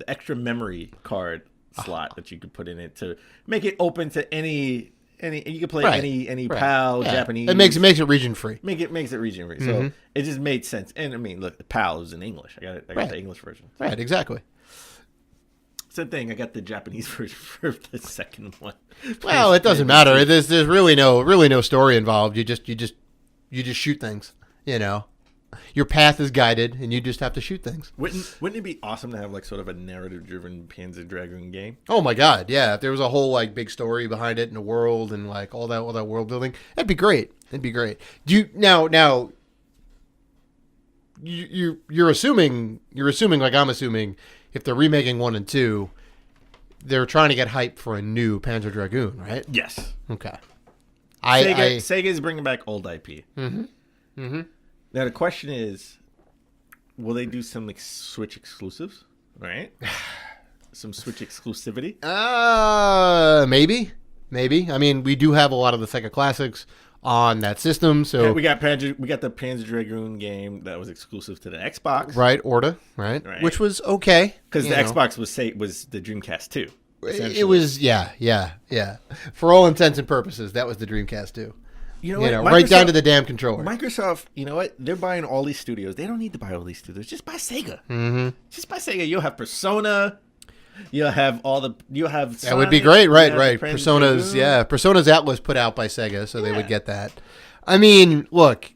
extra memory card slot that you could put in it to make it open to any. You can play any PAL Japanese. It makes it region free. Makes it region free. So it just made sense. And I mean, look, the PAL is in English. I got the English version. Right, exactly. Same thing. I got the Japanese version for the second one. Well, it doesn't matter. There's really no story involved. You just shoot things. You know, your path is guided, and you just have to shoot things. Wouldn't it be awesome to have like sort of a narrative-driven Panzer Dragoon game? Oh my God, yeah! If there was a whole like big story behind it and a world and like all that world building, that'd be great. It'd be great. You're assuming like I'm assuming if they're remaking 1 and 2, they're trying to get hype for a new Panzer Dragoon, right? Yes. Okay. Sega is bringing back old IP. Now the question is, will they do some Switch exclusives? Right? Some Switch exclusivity? Maybe. I mean, we do have a lot of the Sega classics on that system, so yeah, we got the Panzer Dragoon game that was exclusive to the Xbox, right? Orta, right? Which was okay because the Xbox was the Dreamcast 2. It was, yeah. For all intents and purposes, that was the Dreamcast 2. You know what? Right down to the damn controller. Microsoft, you know what? They're buying all these studios. They don't need to buy all these studios. Just buy Sega. Mm-hmm. Just buy Sega. You'll have Persona. You'll have Sonic, that would be great, right. Persona's Atlas put out by Sega, so they would get that. I mean, look,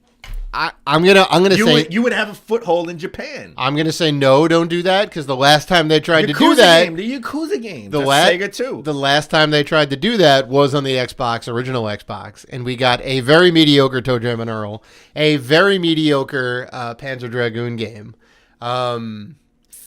I'm gonna say you would have a foothold in Japan. I'm gonna say no, don't do that, because the last time they tried to do that, the Yakuza game, Sega too. The last time they tried to do that was on the original Xbox, and we got a very mediocre Toe Jam and Earl, a very mediocre Panzer Dragoon game.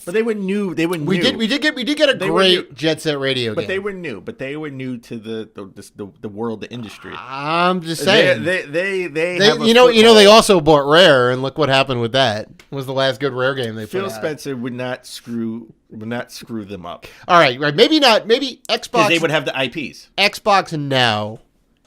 But they were new. We did get a great Jet Set Radio game. But they were new. But they were new to the world, the industry. I'm just saying. They they also bought Rare, and look what happened with that. It was the last good Rare game they put out. Phil Spencer would not screw them up. All right. Maybe not. Maybe Xbox. Because they would have the IPs. Xbox now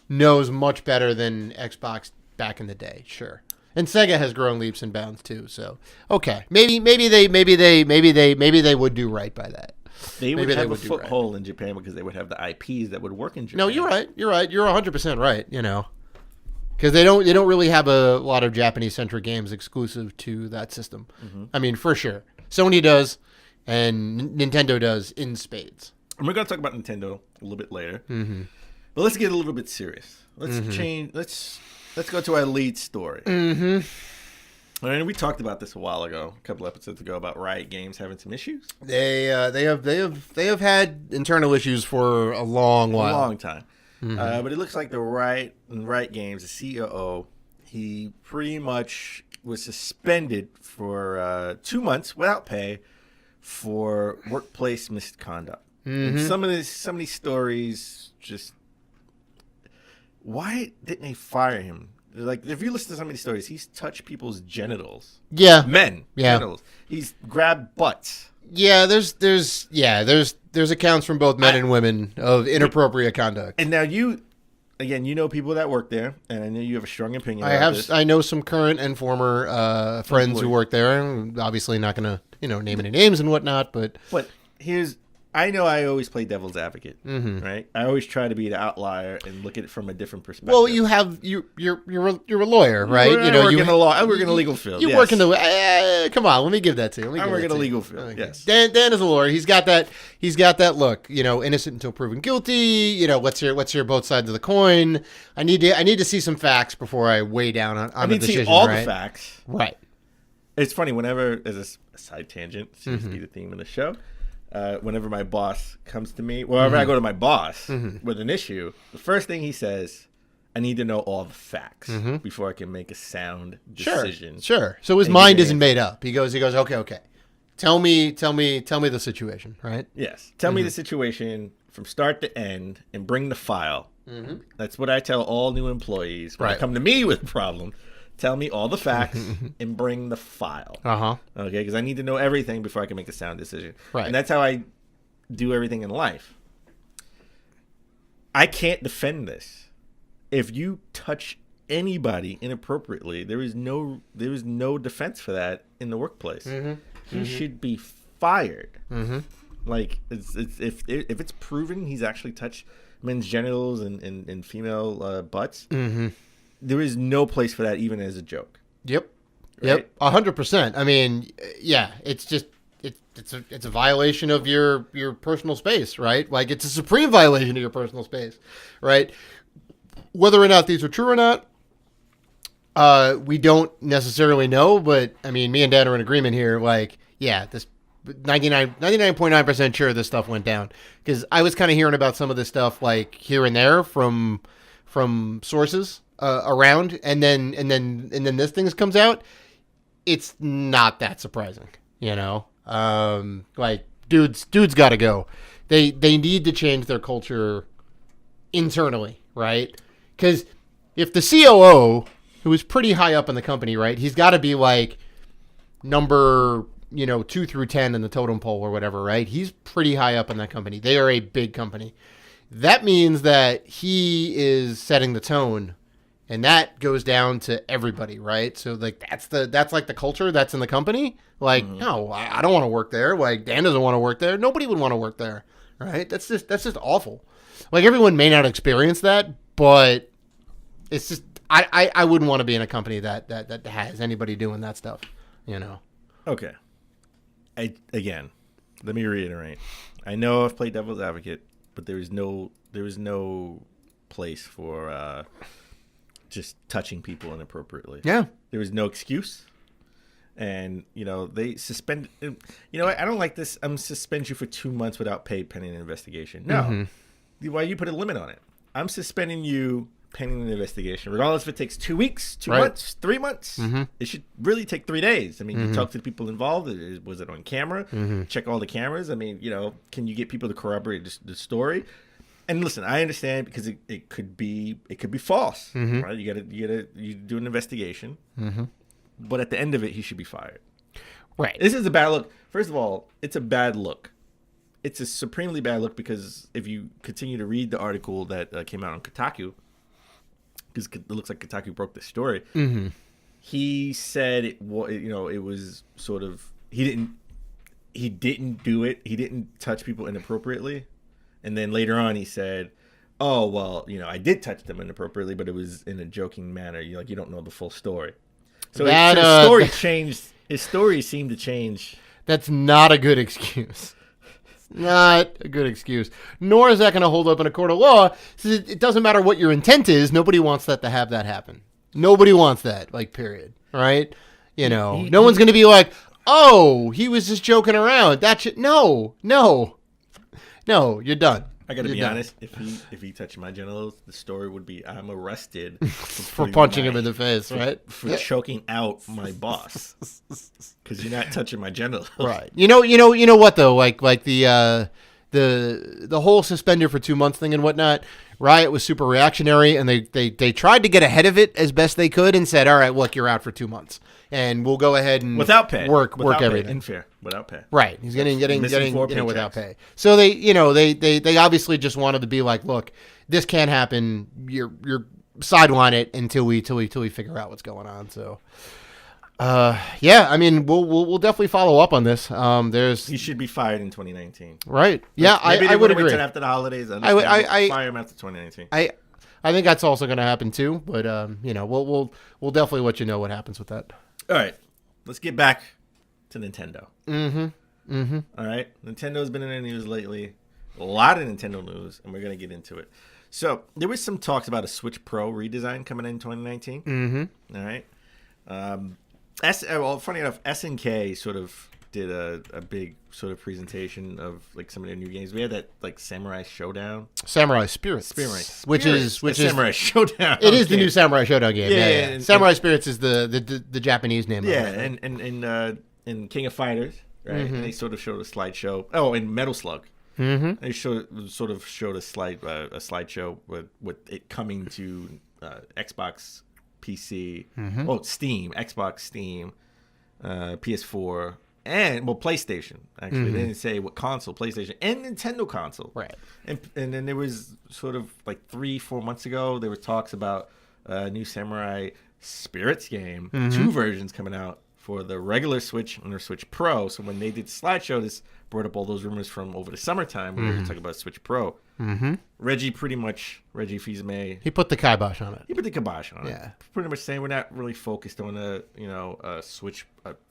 knows much better than Xbox back in the day. Sure. And Sega has grown leaps and bounds too. So okay, maybe they would do right by that. They would have a foothold in Japan because they would have the IPs that would work in Japan. No, you're right. You're 100% right. You know, because they don't really have a lot of Japanese centric games exclusive to that system. Mm-hmm. I mean, for sure, Sony does, and Nintendo does in spades. And we're gonna talk about Nintendo a little bit later, but let's get a little bit serious. Let's change. Let's go to our lead story. And we talked about this a while ago, a couple episodes ago, about Riot Games having some issues. They have had internal issues for a long while, a long time. But it looks like the Riot Games, the COO, he pretty much was suspended for 2 months without pay for workplace misconduct. And some of these stories just. Why didn't they fire him? Like, if you listen to some of these stories, he's touched people's genitals. Yeah, men. Yeah, genitals. He's grabbed butts. Yeah, there's accounts from both men and women of inappropriate conduct. And now you know people that work there, and I know you have a strong opinion. I know some current and former friends who work there. I'm obviously not going to name any names and whatnot, but I know I always play devil's advocate, right? I always try to be the outlier and look at it from a different perspective. Well, you're a lawyer, right? I work in the law. I work in the legal field. You work in the. Come on, let me give that to you. I work in the legal field. Okay. Yes. Dan is a lawyer. He's got that look. Innocent until proven guilty. What's your both sides of the coin? I need to see some facts before I weigh down on the decision. I need to see all the facts. Right. It's funny whenever there's a side tangent. Seems to be the theme of the show. Whenever my boss comes to me, wherever I go to my boss with an issue, the first thing he says, I need to know all the facts before I can make a sound decision. Sure. So his mind isn't made up. He goes, okay. Tell me the situation, right? Yes. Tell me the situation from start to end and bring the file. That's what I tell all new employees when they come to me with a problem. Tell me all the facts and bring the file. Okay, because I need to know everything before I can make a sound decision. Right. And that's how I do everything in life. I can't defend this. if you touch anybody inappropriately, there is no defense for that in the workplace. He should be fired. Like, if it's proven he's actually touched men's genitals and female butts, there is no place for that, even as a joke. Yep. Right? Yep. 100%. I mean, yeah, it's just it's a violation of your personal space, right? Like, it's a supreme violation of your personal space, right? Whether or not these are true or not, we don't necessarily know, but I mean, me and Dan are in agreement here. Like, yeah, this 99.9% sure this stuff went down, because I was kind of hearing about some of this stuff like here and there from sources around, and then this thing comes out. It's not that surprising, you know. Like, dudes got to go. They need to change their culture internally, right? Because if the COO, who is pretty high up in the company, right, he's got to be like number 2 through 10 in the totem pole or whatever, right? He's pretty high up in that company. They are a big company. That means that he is setting the tone, and that goes down to everybody, right? So like that's like the culture that's in the company. Like, no, I don't want to work there. Like, Dan doesn't want to work there. Nobody would want to work there, right? That's just awful. Like, everyone may not experience that, but it's just I wouldn't want to be in a company that has anybody doing that stuff, you know. Okay. Again, let me reiterate. I know I've played devil's advocate, but there is no place for just touching people inappropriately. Yeah. There is no excuse. And, they suspend. You know what? I don't like this. I'm suspend you for 2 months without pay pending an investigation. No. Why you put a limit on it? I'm suspending you pending an investigation, regardless if it takes 2 weeks, 2 months, 3 months. It should really take 3 days. I mean, you talk to the people involved. Was it on camera? Check all the cameras. I mean, can you get people to corroborate the story? And listen, I understand, because it could be false, right? You do an investigation, but at the end of it, he should be fired. Right. This is a bad look. First of all, it's a bad look. It's a supremely bad look, because if you continue to read the article that came out on Kotaku, because it looks like Kotaku broke the story, he said it was sort of he didn't do it. He didn't touch people inappropriately. And then later on, he said, "Oh, well, I did touch them inappropriately, but it was in a joking manner. You don't know the full story." So his story changed. His story seemed to change. That's not a good excuse. It's not a good excuse. Nor is that going to hold up in a court of law. It doesn't matter what your intent is. Nobody wants that to have that happen. Nobody wants that, like, period. Right? No one's going to be like, "Oh, he was just joking around." That shit. No, you're done. I gotta be honest. If he touched my genitals, the story would be I'm arrested for punching him in the face, right? For choking out my boss, because you're not touching my genitals, right? You know what though? Like the whole suspended for 2 months thing and whatnot. Riot was super reactionary, and they tried to get ahead of it as best they could and said, "All right, look, you're out for 2 months, and we'll go ahead and without pay, work pay. everything Unfair, without pay." Right, he's getting without pay. So they obviously just wanted to be like, "Look, this can't happen. You're sideline it until we figure out what's going on." So. Yeah, I mean, we'll definitely follow up on this. He should be fired in 2019. Right? Yeah, maybe I would agree. Wait till after the holidays. I fire him after 2019. I think that's also going to happen too. But we'll definitely let you know what happens with that. All right, let's get back to Nintendo. All right, Nintendo's been in the news lately. A lot of Nintendo news, and we're going to get into it. So there was some talks about a Switch Pro redesign coming in 2019. All right. Funny enough, SNK sort of did a big sort of presentation of like some of their new games. We had that like Samurai Showdown, Samurai Spirits, which is Samurai Showdown. It is the new Samurai Showdown game. Yeah. And Samurai Spirits is the Japanese name. Yeah, and King of Fighters, right? And they sort of showed a slideshow. Oh, and Metal Slug. They showed a slideshow with it coming to Xbox, PC, Steam, Xbox, Steam, PS4, and PlayStation. Actually, they didn't say what console, PlayStation and Nintendo console. Right. And then there was sort of like 3-4 months ago, there was talks about a new Samurai Spirits game, 2 versions coming out for the regular Switch and the Switch Pro. So when they did the slideshow, this brought up all those rumors from over the summertime when we were talking about Switch Pro. Reggie Fils-Amie, He put the kibosh on it. he put the kibosh on it. Yeah. Pretty much saying we're not really focused on a Switch,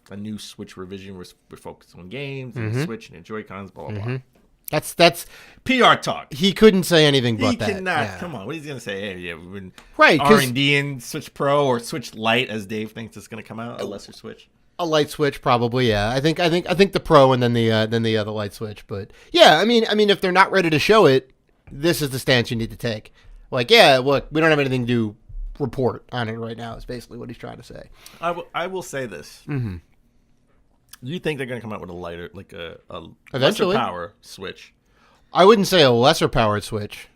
a new Switch revision. We're focused on games and the Switch and the Joy-Cons, blah blah blah. That's PR talk. he couldn't say anything but He that. cannot. Yeah. Come on, what is he gonna say? Hey, yeah, we've been Right, 'cause- R&D in Switch Pro or Switch Lite, as Dave thinks it's gonna come out, a lesser Switch. A light switch, probably. Yeah, I think the Pro and then the light switch. But yeah, I mean, if they're not ready to show it, this is the stance you need to take. Like, yeah, look, we don't have anything to report on it right now. Is basically what he's trying to say. I will say this. Do you think they're gonna come out with a lighter, like a Eventually. lesser power Switch? I wouldn't say a lesser powered switch.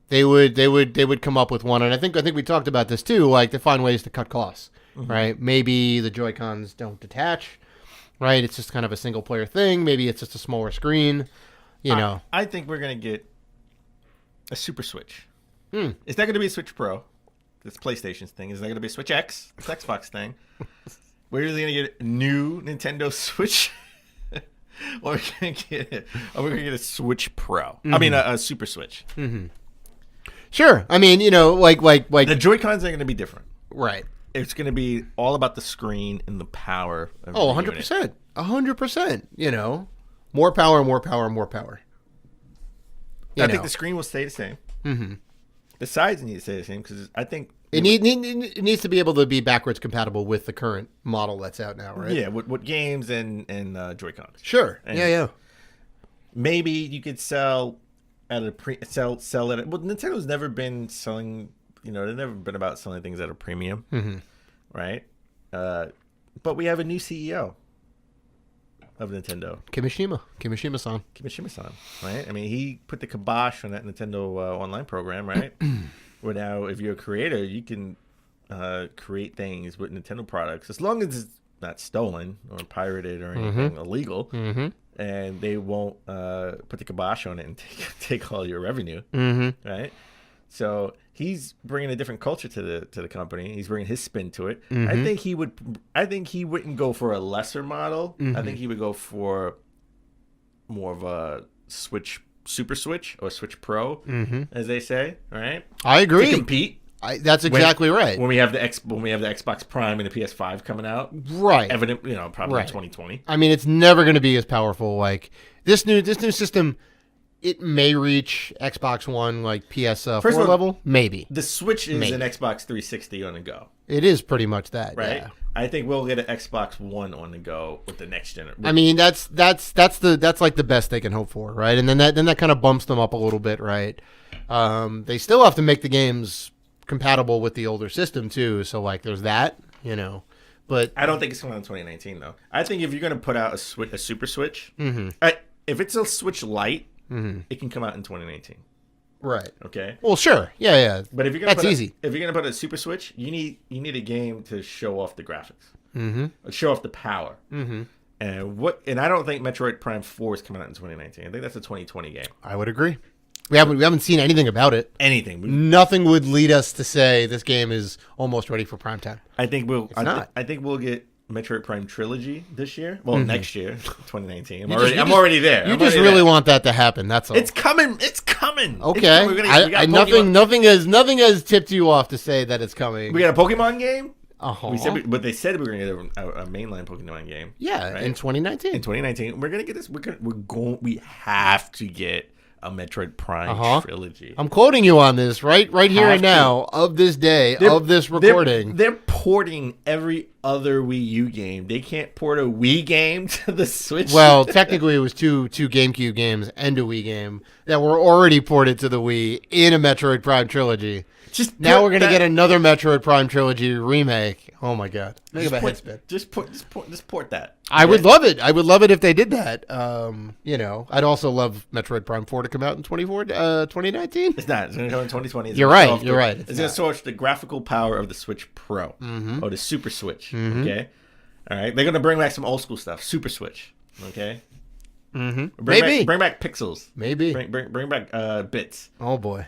They would come up with one, and I think we talked about this too. Like, to find ways to cut costs, right? Maybe the Joy-Cons don't detach, right? It's just kind of a single player thing. Maybe it's just a smaller screen, you know. I think we're gonna get a Super Switch. It's not gonna be a Switch Pro. This PlayStation's thing. It's not gonna be a Switch X. It's Xbox thing. We're either gonna get a new Nintendo Switch, or we're gonna get a Switch Pro. I mean, a Super Switch. Sure. I mean, like The Joy-Cons are going to be different. right. It's going to be all about the screen and the power. Of Oh, the unit. 100%. 100%. More power, more power, more power. I think the screen will stay the same. The sides need to stay the same because I think it needs to be able to be backwards compatible with the current model that's out now, right? Yeah, with games and Joy-Cons. Sure. And Yeah. maybe you could sell at a sell at. Well, Nintendo's never been selling. They've never been about selling things at a premium, right? But we have a new CEO of Nintendo, Kimishima-san. Kimishima-san, right? I mean, he put the kibosh on that Nintendo online program, right? Where now, if you're a creator, you can create things with Nintendo products as long as it's not stolen or pirated or anything illegal, and they won't put the kibosh on it and take all your revenue, right? So he's bringing a different culture to the company. He's bringing his spin to it. I think he wouldn't go for a lesser model. I think he would go for more of a Super Switch or Switch Pro, as they say. Right? I agree. To compete. That's exactly right. When we have the Xbox Prime and the PS5 coming out, right? Evident, probably in 2020. I mean, it's never going to be as powerful. Like this new system. It may reach Xbox One, like PS4 level, maybe. The Switch is an Xbox 360 on the go. It is pretty much that, right? Yeah. I think we'll get an Xbox One on the go with the next generation. I mean, that's like the best they can hope for, right? And then that kind of bumps them up a little bit, right? They still have to make the games compatible with the older system too, so like there's that, But I don't think it's coming out in 2019 though. I think if you're going to put out a Super Switch, if it's a Switch Lite. It can come out in 2019. Right. Okay. Well, sure. Yeah. But if you're gonna that's easy. If you're gonna put a Super Switch, you need a game to show off the graphics, show off the power. And I don't think Metroid Prime 4 is coming out in 2019. I think that's a 2020 game. I would agree. We haven't seen anything about it. Nothing would lead us to say this game is almost ready for prime time. I think we'll. I think we'll get Metroid Prime Trilogy this year. Well, next year, 2019. I'm already there. You just really want that to happen. That's all. It's coming. It's coming. Okay. Nothing has tipped you off to say that it's coming. We got a Pokemon game. But they said we were going to get a mainline Pokemon game. Yeah, right? in 2019. In 2019, we're going to get this. We have to get a Metroid Prime trilogy. I'm quoting you on this right here and now of this day of this recording. They're porting every other Wii U game. They can't port a Wii game to the Switch. Well, technically it was two GameCube games and a Wii game that were already ported to the Wii in a Metroid Prime trilogy. Now we're going to get another Metroid Prime trilogy remake. Oh my god. Make a head spin. Just port that. I would love it. I would love it if they did that. I'd also love Metroid Prime 4 to come out in 2019. It's not. It's going to come in 2020. You're right. It's going to source the graphical power of the Switch Pro or the Super Switch. Okay. All right, they're gonna bring back some old school stuff. Super Switch. Okay. Mm-hmm. Bring back pixels. Maybe. Bring back bits. Oh boy.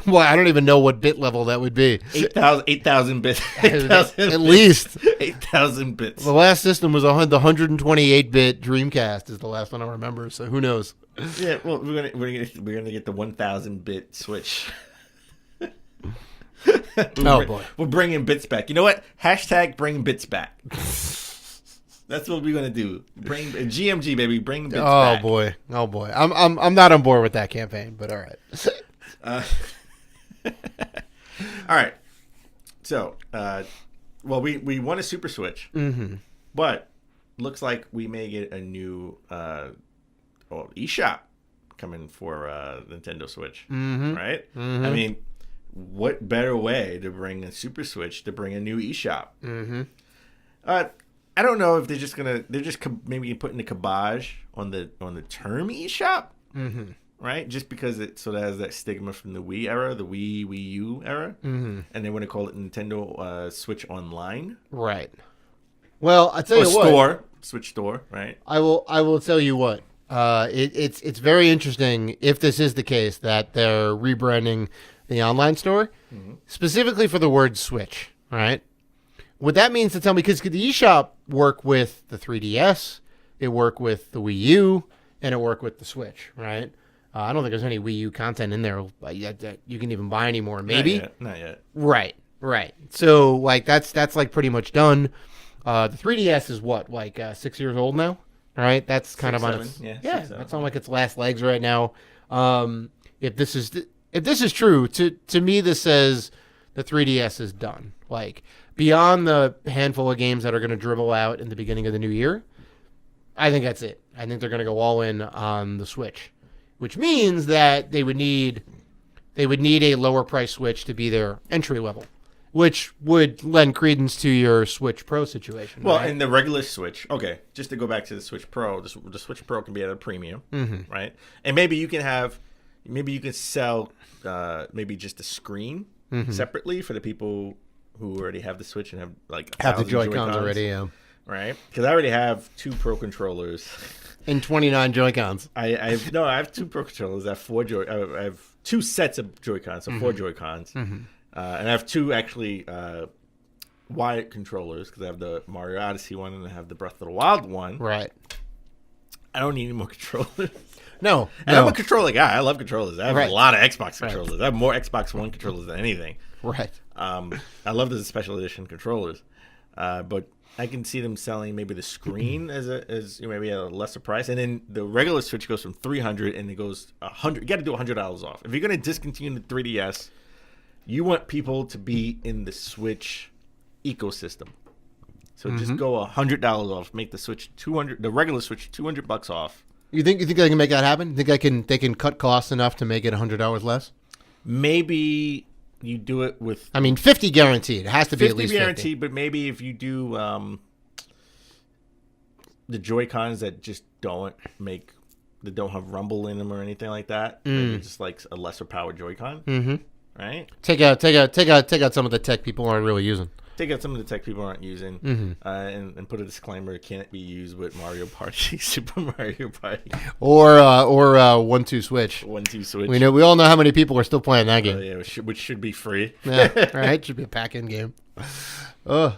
Well, I don't even know what bit level that would be. 8,000 bits. 8,000 At least 8,000 bits. the last system was the 128-bit Dreamcast is the last one I remember. So who knows? Yeah, well, we're gonna get the 1,000-bit Switch. Boy, we're bringing bits back. You know what? Hashtag bring bits back. That's what we're gonna do. Bring GMG, baby. Bring bits back. Oh boy. I'm not on board with that campaign, but all right. All right. So, well, we want a Super Switch, but looks like we may get a new eShop coming for Nintendo Switch, right? Mm-hmm. I mean, what better way to bring a Super Switch to bring a new eShop? I don't know if they're just maybe putting the kibosh on the term eShop, right? Just because it sort of has that stigma from the Wii era, the Wii U era, and they want to call it Nintendo Switch Online, right? Well, I tell you what, Switch Store, right? I will tell you what. It's very interesting if this is the case that they're rebranding the online store specifically for the word Switch, right? What that means to tell me, because the eShop work with the 3DS, it work with the Wii U, and it work with the Switch, right? I don't think there's any Wii U content in there that you can even buy anymore. Maybe not yet. Right. So like that's like pretty much done. The 3DS is what, like 6 years old now, right? That's kind of on its that's on like its last legs right now. If this is true, to me this says the 3DS is done. Like, beyond the handful of games that are going to dribble out in the beginning of the new year, I think that's it. I think they're going to go all in on the Switch, which means that they would need a lower price Switch to be their entry level, which would lend credence to your Switch Pro situation. Well, right? And the regular Switch, okay, just to go back to the Switch Pro, the Switch Pro can be at a premium, right? And maybe you can sell maybe just a screen separately for the people who already have the Switch and have the Joy-Cons already, yeah. Right? Because I already have 2 Pro controllers. And 29 Joy-Cons. I have 2 Pro controllers. I have 2 sets of Joy-Cons, so 4 Joy-Cons. And I have 2 actually wired controllers because I have the Mario Odyssey one and I have the Breath of the Wild one. Right. I don't need any more controllers. No. And I'm a controller guy. I love controllers. I have a lot of Xbox controllers. I have more Xbox One controllers than anything. Right. I love the special edition controllers, but I can see them selling maybe the screen as maybe at a lesser price, and then the regular Switch goes from $300 and it goes $100. You got to do $100 off if you're going to discontinue the 3DS. You want people to be in the Switch ecosystem, so just go $100 off. Make the Switch $200, the regular Switch $200 off. You think they can make that happen? Think they can cut costs enough to make it $100 less? Maybe. You do it with... I mean, 50 guaranteed. It has to be at least 50. 50 guaranteed, but maybe if you do the Joy-Cons that just don't have rumble in them or anything like that, maybe just like a lesser powered Joy-Con, right? Take out some of the tech people aren't really using. Take out some of the tech people aren't using, and put a disclaimer: it can't be used with Mario Party, Super Mario Party, or 1-2 Switch. 1-2 Switch. We all know how many people are still playing that game. Yeah, which should be free. Yeah, right. Should be a pack-in game. I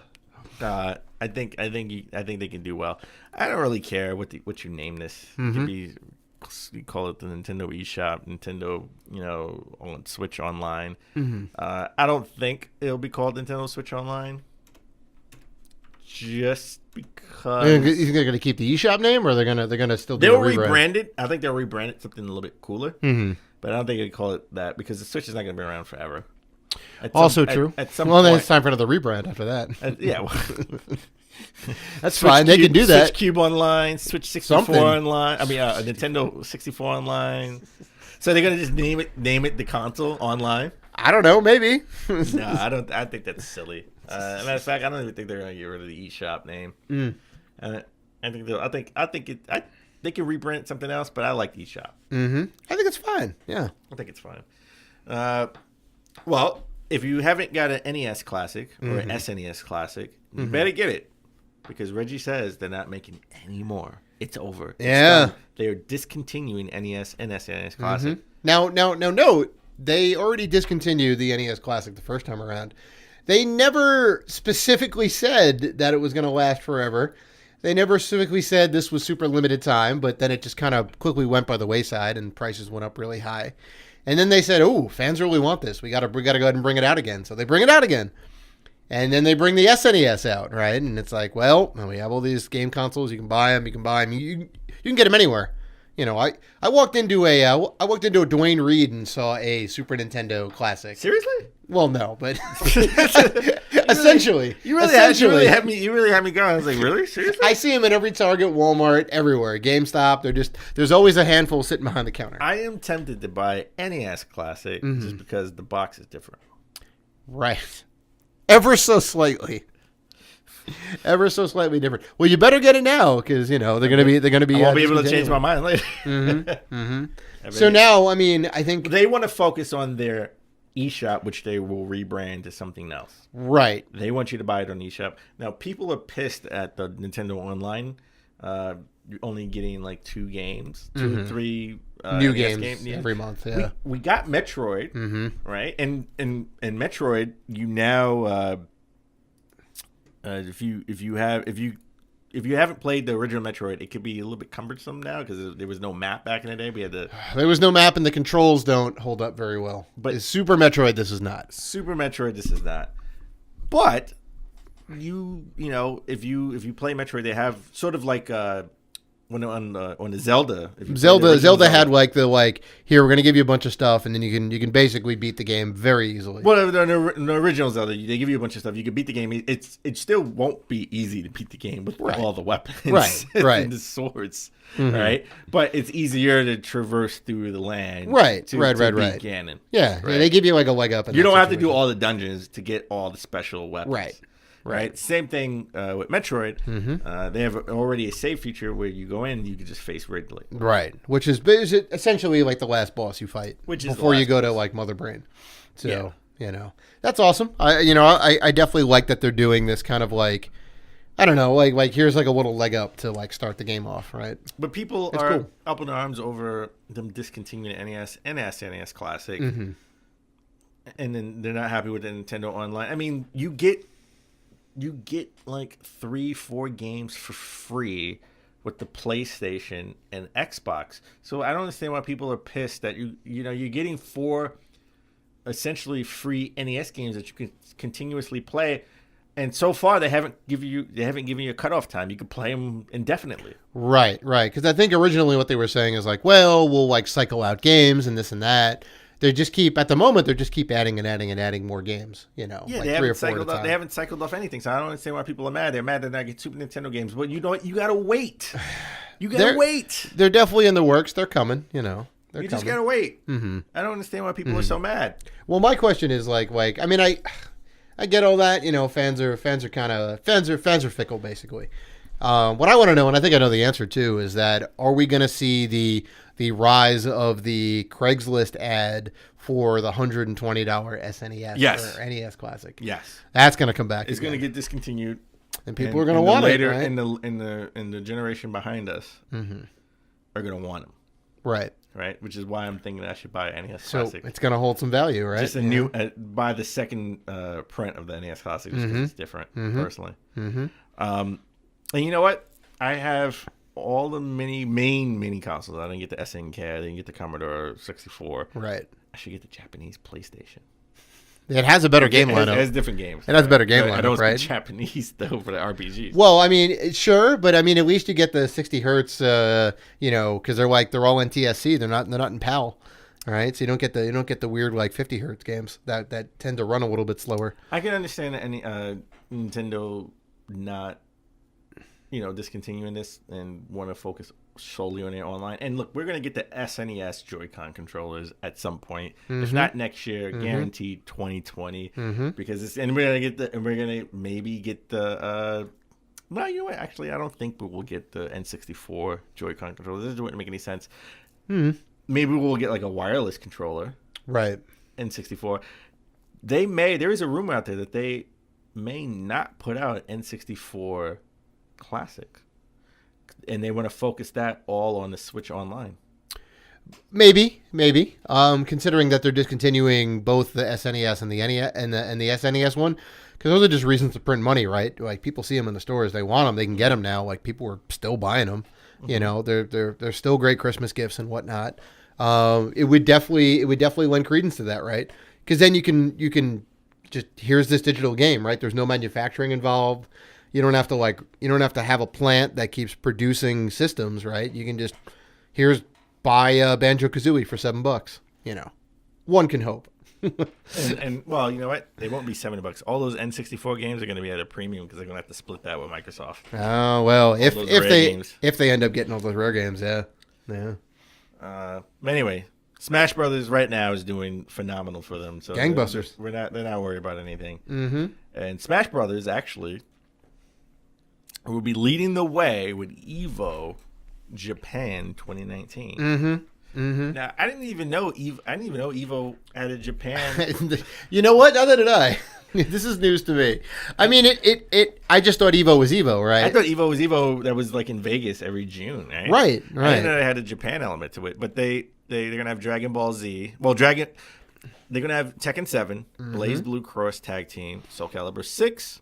think they can do well. I don't really care what you name this. It could be, you call it the Nintendo eShop, Nintendo, on Switch Online. I don't think it'll be called Nintendo Switch Online. Just because you think they're going to keep the eShop name, or they're going to still do they'll rebrand it. I think they'll rebrand it something a little bit cooler. But I don't think they call it that because the Switch is not going to be around forever. True. At some point, then it's time for another rebrand after that. Yeah. That's fine. They can do that. Switch Cube Online, Switch 64 Online. I mean, Nintendo 64 Online. So they're gonna just name it the console online. I don't know. Maybe. No, I don't. I think that's silly. Matter of fact, I don't even think they're gonna get rid of the eShop name. I think they can rebrand it something else. But I like the eShop. I think it's fine. Yeah, I think it's fine. Well, if you haven't got an NES Classic or an SNES Classic, you better get it. because Reggie says they're not making any more. It's over. It's Yeah. done. They are discontinuing NES and SNES Classic. Now, note, they already discontinued the NES Classic the first time around. They never specifically said that it was going to last forever. They never specifically said this was super limited time, but then it just kind of quickly went by the wayside and prices went up really high. And then they said, "Oh, fans really want this. We got to go ahead and bring it out again." So they bring it out again. And then they bring the SNES out, right? And it's like, well, we have all these game consoles. You can buy them. You can buy them. You can get them anywhere. You know, I walked into a Dwayne Reed and saw a Super Nintendo Classic. Seriously? Well, no, but essentially, You really had me going. I was like, really? Seriously? I see them in every Target, Walmart, everywhere, GameStop. There's always a handful sitting behind the counter. I am tempted to buy NES Classic just because the box is different. Right. Ever so slightly. Ever so slightly different. Well, you better get it now because they're gonna be. I won't be able to change my mind later. So now, I mean, I think they want to focus on their eShop, which they will rebrand to something else. right. They want you to buy it on eShop. Now, people are pissed at the Nintendo Online. You're only getting like 2 games, 2 or 3 New NES games Yeah. every month. Yeah. We got Metroid, right? And Metroid, you now if you haven't played the original Metroid, it could be a little bit cumbersome now because there was no map back in the day. We had the There was no map and the controls don't hold up very well. But- It's Super Metroid, this is not. Super Metroid. This is that, but you know if you play Metroid, they have sort of like when on the Zelda. If you play the original Zelda had here we're gonna give you a bunch of stuff and then you can basically beat the game very easily. Well, the original Zelda, they give you a bunch of stuff. You can beat the game. It still won't be easy to beat the game with all the weapons, Right. and the swords, right? But it's easier to traverse through the land, Right. To Right. beat Ganon. Yeah, they give you like a leg up. You don't have to do all the dungeons to get all the special weapons, Right. Same thing with Metroid. They have already a save feature where you go in, you can just face Ridley, Right, which is essentially like the last boss you fight, Which is the before you last go to like Mother Brain. So that's awesome. I definitely like that they're doing this kind of like, I don't know, like here's like a little leg up to like start the game off, right? But people It's are cool. up in arms over them discontinuing NES and SNES Classic, Mm-hmm. and then they're not happy with the Nintendo Online. I mean, you get like 3-4 games for free with the PlayStation and Xbox. So I don't understand why people are pissed that you're getting 4 essentially free NES games that you can continuously play. And so far, they haven't given you a cutoff time. You can play them indefinitely. Right. Because I think originally what they were saying is like, well, we'll like cycle out games and this and that. They just keep adding and adding more games. Yeah, like they 3 or haven't 4 cycled at a off. time. They haven't cycled off anything. So I don't understand why people are mad. They're mad that they not get Super Nintendo games. But you know what? You gotta wait. Wait. They're definitely in the works. They're coming. They're You coming. just gotta wait. Mm-hmm. I don't understand why people are so mad. Well, my question is like I mean, I get all that. Fans are fickle basically. What I want to know, and I think I know the answer too, is that are we going to see the rise of the Craigslist ad for the $120 SNES Yes. or NES Classic? Yes, That's going to come back. it's again. going to get discontinued, and people are going to want it. Right? in the generation behind us are going to want them. Right, which is why I'm thinking I should buy NES So Classic. it's going to hold some value, right? Just a new buy the second print of the NES Classic just 'cause it's different personally. And you know what? I have all the main mini consoles. I didn't get the SNK. I didn't get the Commodore 64. Right. I should get the Japanese PlayStation. It has a better game lineup. It has different games. It has a better game I don't lineup, right? speak Japanese though for the RPGs. Well, I mean, sure, but I mean, at least you get the 60 hertz, because they're all NTSC. They're not in PAL, all right? So you don't get the weird like 50 hertz games that tend to run a little bit slower. I can understand that Nintendo not discontinuing this and want to focus solely on their online. And look, we're going to get the SNES Joy-Con controllers at some point. If not next year, guaranteed 2020. Because we're going to maybe get the well, you know what? Actually, I don't think we will get the N64 Joy-Con controllers. This wouldn't make any sense. Maybe we'll get like a wireless controller. Right. N64. There is a rumor out there that they may not put out an N64 Classic, and they want to focus that all on the Switch Online. Maybe. Considering that they're discontinuing both the SNES and the NES and the SNES one, because those are just reasons to print money, right? Like people see them in the stores, they want them, they can get them now. Like people are still buying them. You know, they're still great Christmas gifts and whatnot. It would definitely lend credence to that, right? Because then you can just here's this digital game, right? There's no manufacturing involved. You don't have to have a plant that keeps producing systems, right? You can just buy Banjo-Kazooie for $7. You know, one can hope. and well, you know what? They won't be $7. All those N64 games are going to be at a premium because they're going to have to split that with Microsoft. Oh well, if games. they end up getting all those rare games, yeah. But anyway, Smash Brothers right now is doing phenomenal for them. So gangbusters. They're not worried about anything. Mm-hmm. And Smash Brothers actually will be leading the way with EVO Japan 2019. Mm-hmm. Mm-hmm. Now I didn't even know EVO added Japan. You know what? Neither did I. This is news to me. I mean, I just thought EVO was EVO, right? I thought EVO was EVO that was like in Vegas every June, right? Right. I didn't know they had a Japan element to it, but they're gonna have Dragon Ball Z. Well, they're gonna have Tekken 7, Blaze Blue Cross Tag Team, Soul Calibur 6,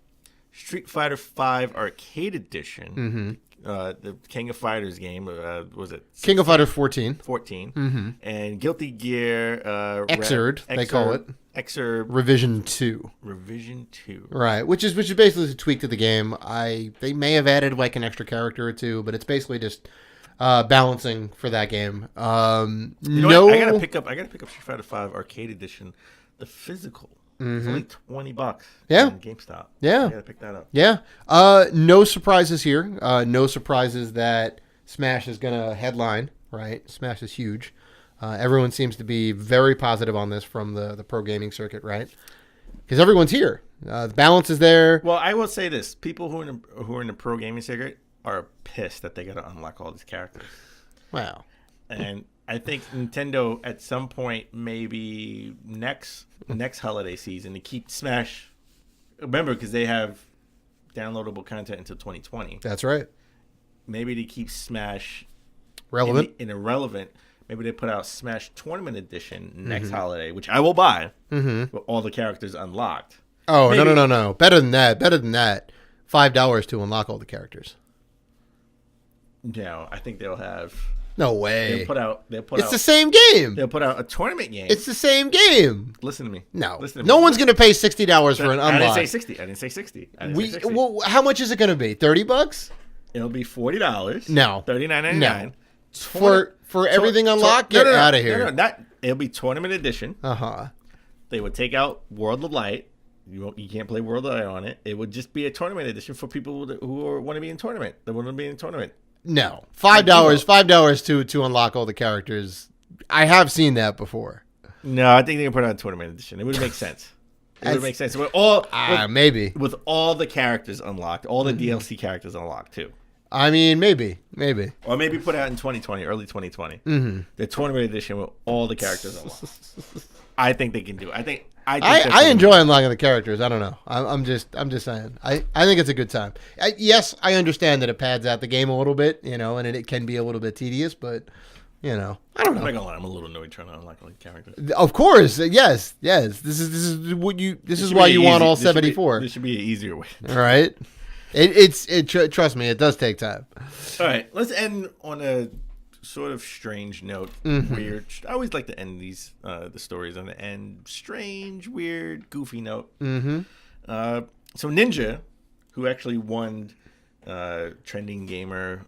Street Fighter 5 Arcade Edition, the King of Fighters game. Was it 16? King of Fighters 14? 14, and Guilty Gear Xrd, they call it. Xrd Revision 2. Revision 2. Right, which is basically a tweak to the game. They may have added like an extra character or two, but it's basically just balancing for that game. You know what? I gotta pick up Street Fighter 5 Arcade Edition, the physical. It's only $20. Yeah. On GameStop. Yeah. I gotta pick that up. Yeah. No surprises here. No surprises that Smash is gonna headline. Right, Smash is huge. Everyone seems to be very positive on this from the pro gaming circuit, right? Because everyone's here. The balance is there. Well, I will say this: people who are in the pro gaming circuit are pissed that they got to unlock all these characters. Wow. And I think Nintendo at some point, maybe next holiday season, to keep Smash. Remember, because they have downloadable content until 2020. That's right. Maybe to keep Smash relevant in a relevant. Maybe they put out Smash Tournament Edition next holiday, which I will buy, with all the characters unlocked. Oh, maybe. No. Better than that. $5 to unlock all the characters. No, I think they'll have... No way. They'll put out... It's the same game. They'll put out a tournament game. It's the same game. Listen to me. No. No one's going to pay $60 for an unlock. I didn't say 60. Well, how much is it going to be? $30? It'll be $40. No. $39.99. No. For everything unlocked? Get out of here. No. It'll be Tournament Edition. Uh-huh. They would take out World of Light. You can't play World of Light on it. It would just be a Tournament Edition for people who want to be in tournament. They want to be in tournament. No. $5 to unlock all the characters. I have seen that before. No, I think they can put out a Tournament Edition. It would make sense. It would make sense. Maybe. With all the characters unlocked. All the DLC characters unlocked, too. I mean, maybe. Or maybe put out in 2020, early 2020. The Tournament Edition with all the characters unlocked. I think they can do it. I enjoy unlocking the characters. I don't know. I'm just saying. I think it's a good time. Yes, I understand that it pads out the game a little bit, and it can be a little bit tedious, but I don't know. I'm not gonna lie. I'm a little annoyed trying to unlock all the characters. Of course, yes. This is why you want all 74. This should be an easier way. All right. Trust me, it does take time. All right, let's end on a sort of strange note. Weird. I always like to end these the stories on the end strange, weird, goofy note. So Ninja, who actually won Trending Gamer,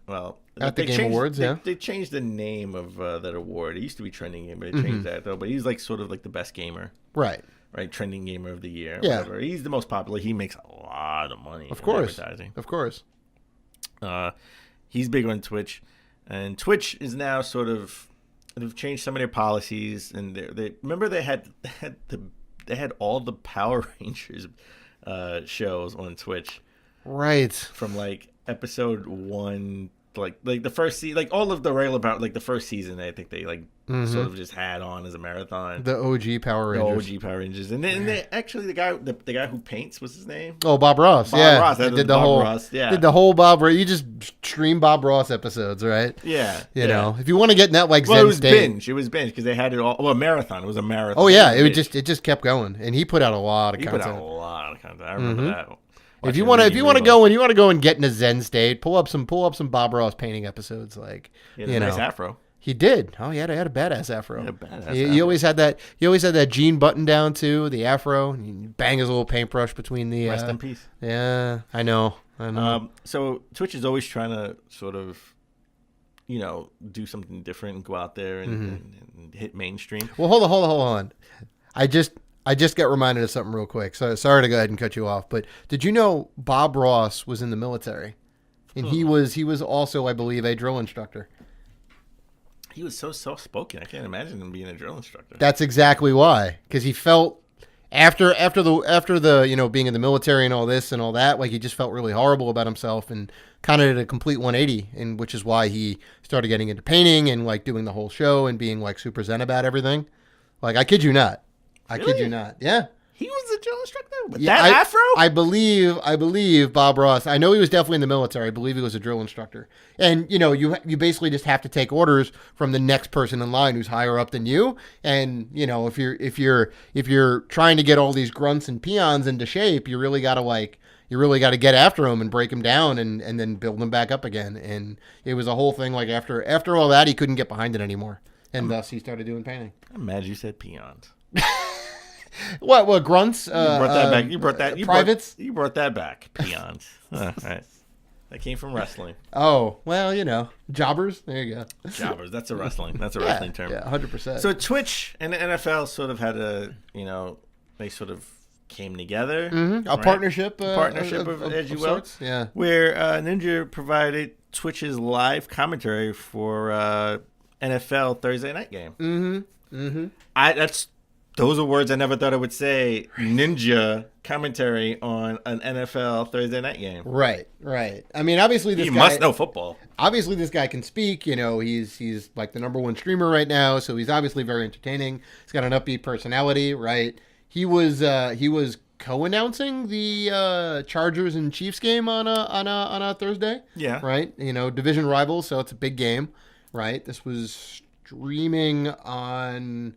at the Game Awards, they changed the name of that award. It used to be Trending Gamer, they changed that though. But he's like sort of like the best gamer, right? Trending Gamer of the Year. Yeah, whatever. He's the most popular. He makes a lot of money. Of course, advertising. Of course. He's big on Twitch, and Twitch is now they've changed some of their policies. And they remember they had all the Power Rangers shows on Twitch, right? From like episode 1, like the first season, like all of the regular the first season. I think they like sort of just had on as a marathon. The OG Power The Rangers. OG Power Rangers, and then they actually the guy who paints, what's his name? Oh, Bob Ross. Bob yeah, Ross. They did the Bob whole Ross, yeah. did the whole Bob. You just stream Bob Ross episodes, right? Yeah, You know, if you want to get in that like Well, Zen it was state. binge. It was binge because they had it all. Well, a marathon. It was a marathon. Oh yeah, Binge. it just kept going, and he put out a lot of He put content. out a lot of content. I remember that. If you want to go and get in a Zen state, pull up some Bob Ross painting episodes, like He had a nice afro. He did. Oh, he had a badass afro. He had a badass He afro. always had that. He always had that jean button down too, the afro. And he'd bang his little paintbrush between the. Rest in peace. Yeah, I know. So Twitch is always trying to sort of, do something different and go out there and hit mainstream. Well, hold on. I just got reminded of something real quick. So sorry to go ahead and cut you off, but did you know Bob Ross was in the military, and he was also, I believe, a drill instructor. He was so soft-spoken. I can't imagine him being a drill instructor. That's exactly why, because he felt after the being in the military and all this and all that, like he just felt really horrible about himself and kind of did a complete 180, and which is why he started getting into painting and like doing the whole show and being like super zen about everything. Like I kid you not, Yeah. He was a drill instructor with Yeah, that afro? I believe Bob Ross. I know he was definitely in the military. I believe he was a drill instructor. And you basically just have to take orders from the next person in line who's higher up than you. And if you're trying to get all these grunts and peons into shape, you really got to get after them and break them down and then build them back up again. And it was a whole thing. Like after all that, he couldn't get behind it anymore, and thus he started doing painting. I'm mad you said peons. What grunts? You brought that back. You brought that. Privates. You brought that back. Peons. All right. That came from wrestling. Oh well, jobbers. There you go. Jobbers. That's a wrestling. That's a wrestling term. Yeah, 100%. So Twitch and the NFL sort of had they sort of came together. A partnership. Of as you will. sorts. Yeah. Where Ninja provided Twitch's live commentary for NFL Thursday night game. Those are words I never thought I would say. Ninja commentary on an NFL Thursday night game. Right. I mean, obviously this He guy must know football. Obviously, this guy can speak. He's like the #1 streamer right now, so he's obviously very entertaining. He's got an upbeat personality, right? He was co-announcing the Chargers and Chiefs game on a Thursday. Yeah. Right. Division rivals, so it's a big game, right? This was streaming on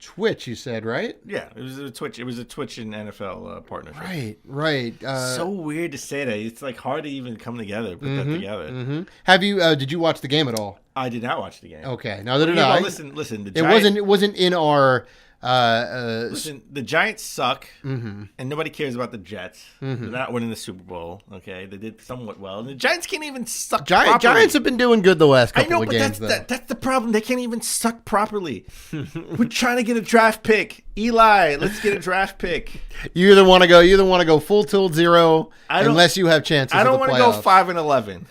Twitch, you said, right? Yeah, it was a Twitch. It was a Twitch and NFL partnership. Right. So weird to say that. It's like hard to even come together, put that together. Have you? Did you watch the game at all? I did not watch the game. Okay, neither did I. Well, listen. It wasn't in our. Listen, the Giants suck, and nobody cares about the Jets. They're not winning the Super Bowl. Okay, they did somewhat well, and the Giants can't even suck. Giants have been doing good the last couple of games. That's the problem. They can't even suck properly. We're trying to get a draft pick. Eli, let's get a draft pick. You either want to go full tilt zero, unless you have chances. I don't want to go 5-11.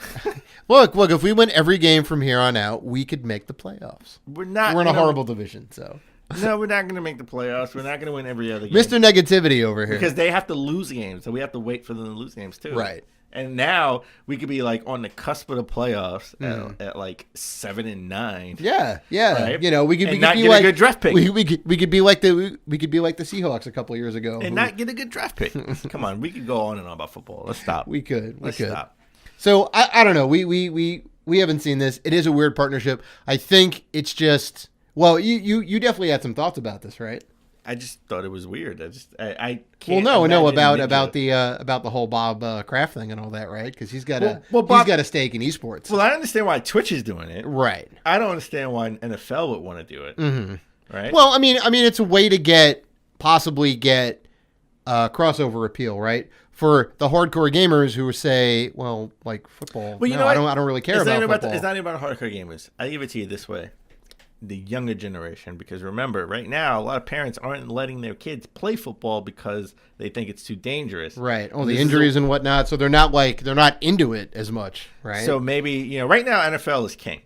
Look! If we win every game from here on out, we could make the playoffs. We're not. We're in a horrible division, so. No, we're not going to make the playoffs. We're not going to win every other game. Mr. Negativity over here. Because they have to lose games, so we have to wait for them to lose games too. Right. And now we could be like on the cusp of the playoffs at like 7-9. Yeah. Right? We could not be get like a good draft pick. We could be like the Seahawks a couple years ago, and not get a good draft pick. Come on, we could go on and on about football. Let's stop. We could. Let's stop. So I don't know. We haven't seen this. It is a weird partnership. I think it's just. Well, you definitely had some thoughts about this, right? I just thought it was weird. I can't. Well, no, about Ninja. the whole Bob Kraft thing and all that, right? Because he's got Bob, he's got a stake in esports. Well, I understand why Twitch is doing it. Right. I don't understand why NFL would want to do it. Right. Well, I mean, it's a way to possibly get crossover appeal, right? For the hardcore gamers who say, well, like football. Well, I don't really care about football. It's not even about hardcore gamers. I give it to you this way. The younger generation, because remember, right now a lot of parents aren't letting their kids play football because they think it's too dangerous. Right. Oh, the injuries and whatnot. So they're not into it as much. Right. So maybe right now NFL is king.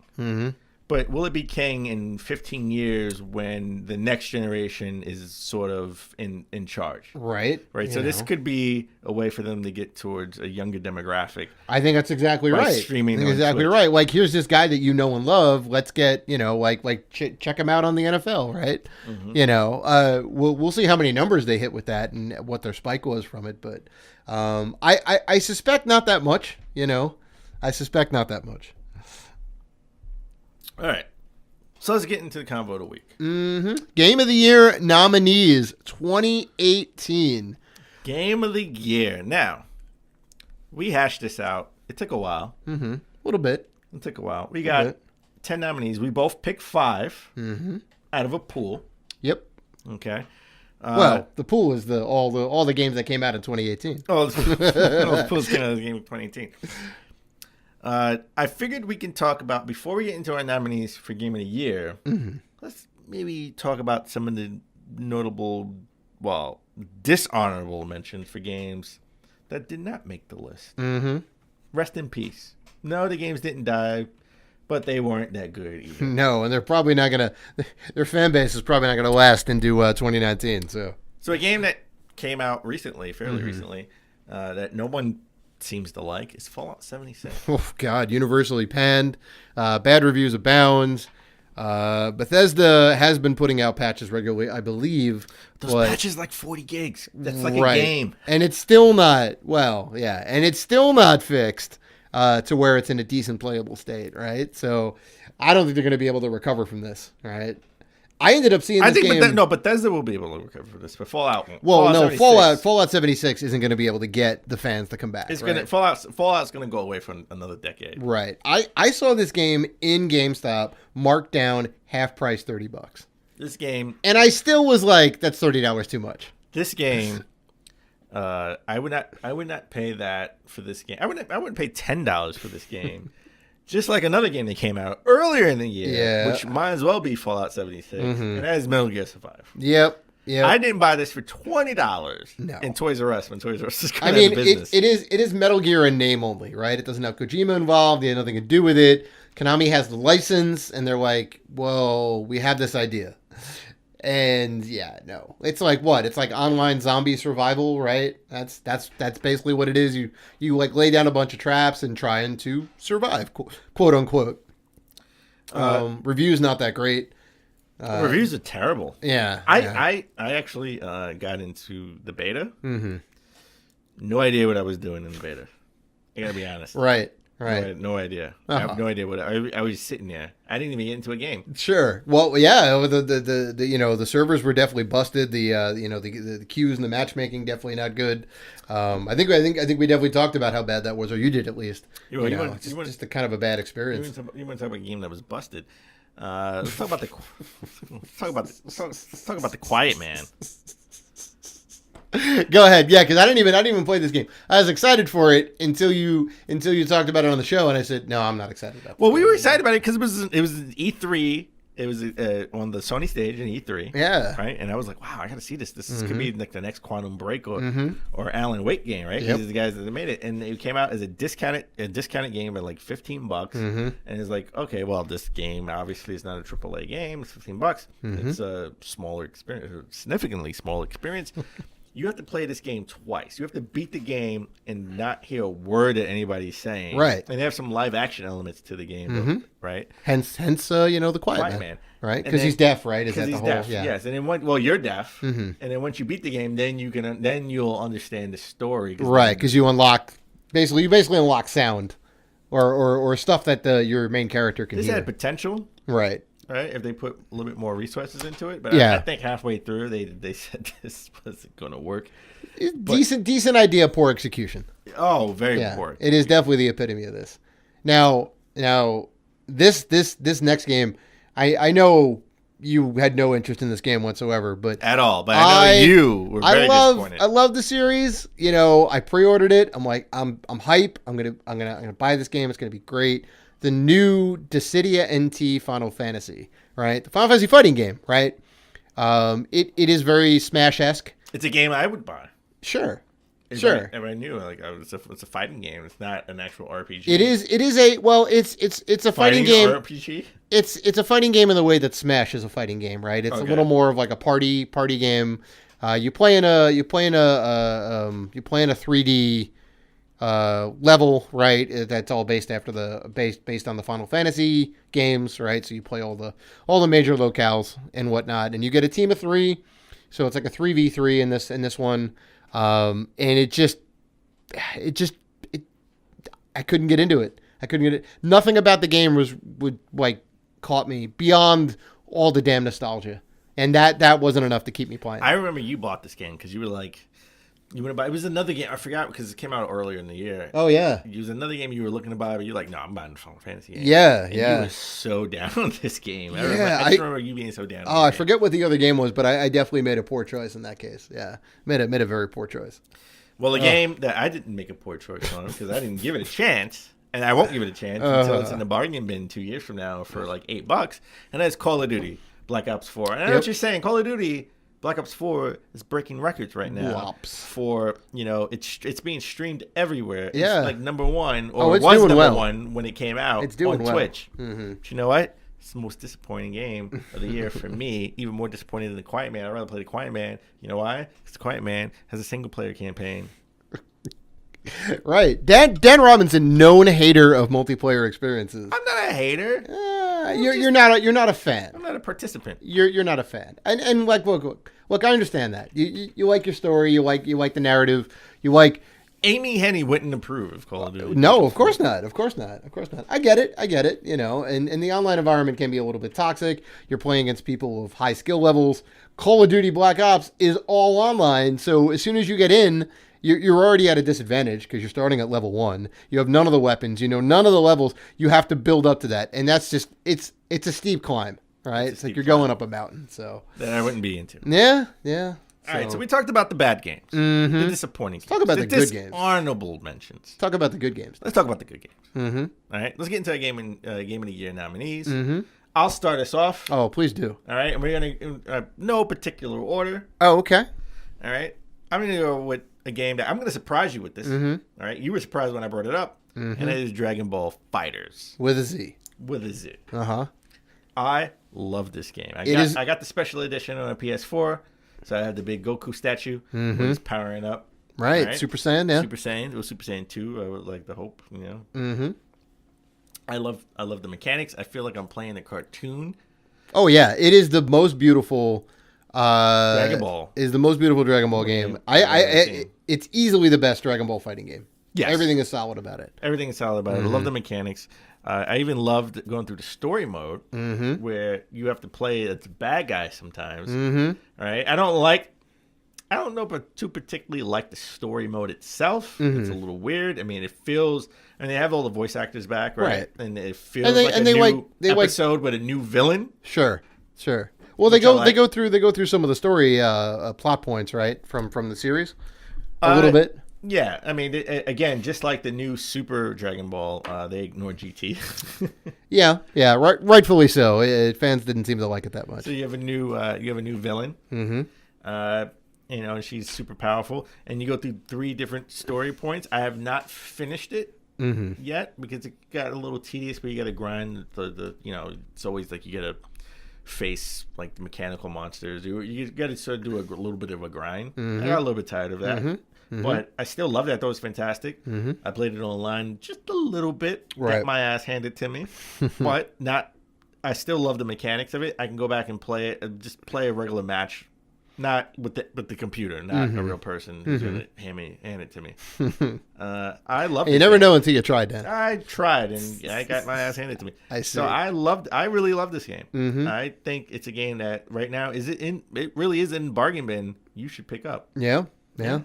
But will it be king in 15 years when the next generation is sort of in charge? Right. Right. So this could be a way for them to get towards a younger demographic. I think that's exactly by right. Streaming I think on exactly Twitch. right. Like, here's this guy that you know and love. Let's get, check him out on the NFL, right? We'll see how many numbers they hit with that and what their spike was from it. But I suspect not that much, I suspect not that much. All right. So let's get into the convo of the week. Game of the Year nominees 2018. Game of the Year. Now, we hashed this out. It took a while. A little bit. It took a while. We got 10 nominees. We both picked 5 out of a pool. Yep. Okay. Well, the pool is all the games that came out in 2018. The pool's kind of the game of 2018. I figured we can talk about, before we get into our nominees for Game of the Year, let's maybe talk about some of the notable, dishonorable mentions for games that did not make the list. Rest in peace. No, the games didn't die, but they weren't that good either. No, and they're probably not going to, their fan base is probably not going to last into 2019. So a game that came out recently, fairly recently, that no one seems to like is Fallout 76. Oh, God, universally panned. Bad reviews abound. Bethesda has been putting out patches regularly, I believe. Those patches like 40 gigs. That's like a game. And it's still not, and it's still not fixed to where it's in a decent playable state, right? So I don't think they're going to be able to recover from this, right? I ended up seeing this game. Bethesda will be able to recover from this, but Fallout won't. Well, no, Fallout 76 isn't going to be able to get the fans to come back. It's right? Fallout's going to go away for another decade. Right. I saw this game in GameStop marked down half price, $30. This game, and I still was like, that's $30 too much. This game, I would not pay that for this game. I wouldn't pay $10 for this game. Just like another game that came out earlier in the year, which might as well be Fallout 76, and that is Metal Gear Survive. Yep. I didn't buy this for $20 in Toys R Us when Toys R Us is going out of business. It is Metal Gear in name only, right? It doesn't have Kojima involved. They had nothing to do with it. Konami has the license, and they're like, well, we have this idea. And no, it's like what? It's like online zombie survival, right? That's basically what it is. You like lay down a bunch of traps and trying to survive, quote unquote. Reviews not that great. Reviews are terrible. Yeah, I actually got into the beta. No idea what I was doing in the beta. I gotta be honest. Right. No idea. I have no idea what I was sitting there. I didn't even get into a game. Sure. Well, yeah. The servers were definitely busted. The queues and the matchmaking definitely not good. I think we definitely talked about how bad that was, or you did at least. Just a kind of a bad experience. You want to talk about a game that was busted? Let's talk about the Quiet Man. Go ahead, because I didn't even play this game. I was excited for it until you talked about it on the show, and I said, no, I'm not excited about it. Well, we were excited about it because it was E3. It was on the Sony stage in E3. Yeah. Right, and I was like, wow, I got to see this. This could be like the next Quantum Break or Alan Wake game, right? Yep. These are the guys that made it, and it came out as a discounted game at like $15, and it's like, okay, well, this game obviously is not a AAA game. It's $15. It's a smaller experience, significantly smaller experience. You have to play this game twice. You have to beat the game and not hear a word that anybody's saying. Right. And they have some live action elements to the game, right? Hence, the Quiet Man. Right? Because he's deaf, right? Is that the whole? Deaf, yeah. Yes. And then you're deaf. And then once you beat the game, then you'll understand the story. Right. Because you basically unlock sound, or stuff that your main character can this hear. had potential. Right. Right, if they put a little bit more resources into it, but I think halfway through they said this wasn't going to work. Decent idea, poor execution. Oh, very poor. It is definitely the epitome of this. Now this next game, I know you had no interest in this game whatsoever, but at all. But I know you were very disappointed. I love the series. I pre-ordered it. I'm like, I'm hype. I'm gonna buy this game. It's gonna be great. The new Dissidia NT Final Fantasy, right? The Final Fantasy fighting game, right? It is very Smash-esque. It's a game I would buy. Sure. Sure. Everybody knew like it's a fighting game. It's not an actual RPG. It is a well. It's a fighting game. RPG. It's a fighting game in the way that Smash is a fighting game, right? It's a Okay. little more of like a party game. You play in a 3D level, right? That's all based on the Final Fantasy games, right? So you play all the major locales and whatnot, and you get a team of 3. So it's like a 3v3 in this one, and I couldn't get into it. Nothing about the game would caught me beyond all the damn nostalgia, and that wasn't enough to keep me playing. I remember you bought this game because you were like, you want to buy. It was another game. I forgot because it came out earlier in the year. Oh yeah, it was another game you were looking to buy, but you're like, no, I'm buying the Final Fantasy game. Yeah, and yeah. You were so down on this game. I Yeah, just remember you being so down. Oh, I forget what the other game was, but I definitely made a poor choice in that case. Yeah, made a very poor choice. Well, the game that I didn't make a poor choice on because I didn't give it a chance, and I won't give it a chance until it's in the bargain bin 2 years from now for like $8, and that's Call of Duty Black Ops 4. And I know what you're saying. Call of Duty Black Ops 4 is breaking records right now. Wops. For it's being streamed everywhere. Yeah. It's like number one, or it's was doing number well. one when it came out. It's doing on well. Twitch. Mm-hmm. But you know what? It's the most disappointing game of the year for me. Even more disappointing than the Quiet Man. I'd rather play the Quiet Man. You know why? Because the Quiet Man has a single player campaign. Right, Dan Robinson, known hater of multiplayer experiences. I'm not a hater. You're not a fan. I'm not a participant. You're not a fan, and like look, I understand that you like your story, you like the narrative, you like. Amy Henny wouldn't approve of Call of Duty. No, of course not. I get it. You know, and the online environment can be a little bit toxic. You're playing against people of high skill levels. Call of Duty Black Ops is all online, so as soon as you get in, you're already at a disadvantage because you're starting at level 1. You have none of the weapons. You know, none of the levels. You have to build up to that, and that's just it's a steep climb, right? It's like you're going up a mountain. So that I wouldn't be into. Yeah. All right, so we talked about the bad games, the disappointing games, talk about the good games. Dishonorable mentions. Talk about the good games. Let's talk about the good games. Mm-hmm. All right, let's get into our game of the year nominees. Mm-hmm. I'll start us off. Oh, please do. All right, and we're gonna no particular order. Oh, okay. All right, I'm gonna go with a game that I'm gonna surprise you with this. Mm-hmm. All right, you were surprised when I brought it up, and it is Dragon Ball Fighters With a Z. with a Z. Uh-huh. I love this game. I got the special edition on a PS4. So I have the big Goku statue when he's powering up. Right. Right? Super Saiyan, yeah. Super Saiyan. It was Super Saiyan 2. I would like the hope, you know. Mm-hmm. I love the mechanics. I feel like I'm playing a cartoon. Oh, yeah. It is the most beautiful... Dragon Ball. Is the most beautiful Dragon Ball game. It's easily the best Dragon Ball fighting game. Yes. Everything is solid about it. Everything is solid about it. I love the mechanics. I even loved going through the story mode where you have to play as a bad guy sometimes. Right? I don't know if I too particularly like the story mode itself. It's a little weird. I mean, it feels, and they have all the voice actors back, right? And it feels like a new episode with a new villain. Sure. Well, they go through some of the story plot points, right, from the series, a little bit. Yeah, I mean, again, just like the new Super Dragon Ball, they ignored GT. Yeah, rightfully so. Fans didn't seem to like it that much. So you have a new villain. You know, she's super powerful, and you go through 3 different story points. I have not finished it yet because it got a little tedious, but you got to grind the you know, it's always like you got to face like the mechanical monsters. You got to sort of do a little bit of a grind. I got a little bit tired of that. But I still loved it. I thought it was fantastic. I played it online just a little bit. Right. Got my ass handed to me. But not. I still love the mechanics of it. I can go back and play it. Just play a regular match. Not with the computer. Not a real person who's going to hand it to me. I love it. You never know until you try, Dan. I tried, and I got my ass handed to me. I see. So I really love this game. I think it's a game that right now, it really is in bargain bin. You should pick up. Yeah.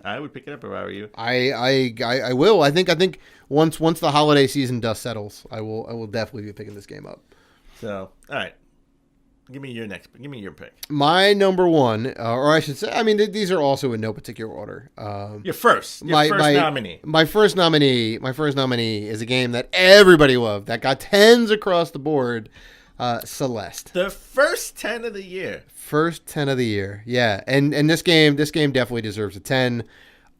I would pick it up if I were you. I will. I think once the holiday season dust settles, I will definitely be picking this game up. So, all right. Give me your pick. My number one, or I should say, I mean, these are also in no particular order. Your first nominee. My first nominee is a game that everybody loved, that got 10s across the board, Celeste. The first 10 of the year. First 10 of the year, yeah. And this game definitely deserves a 10.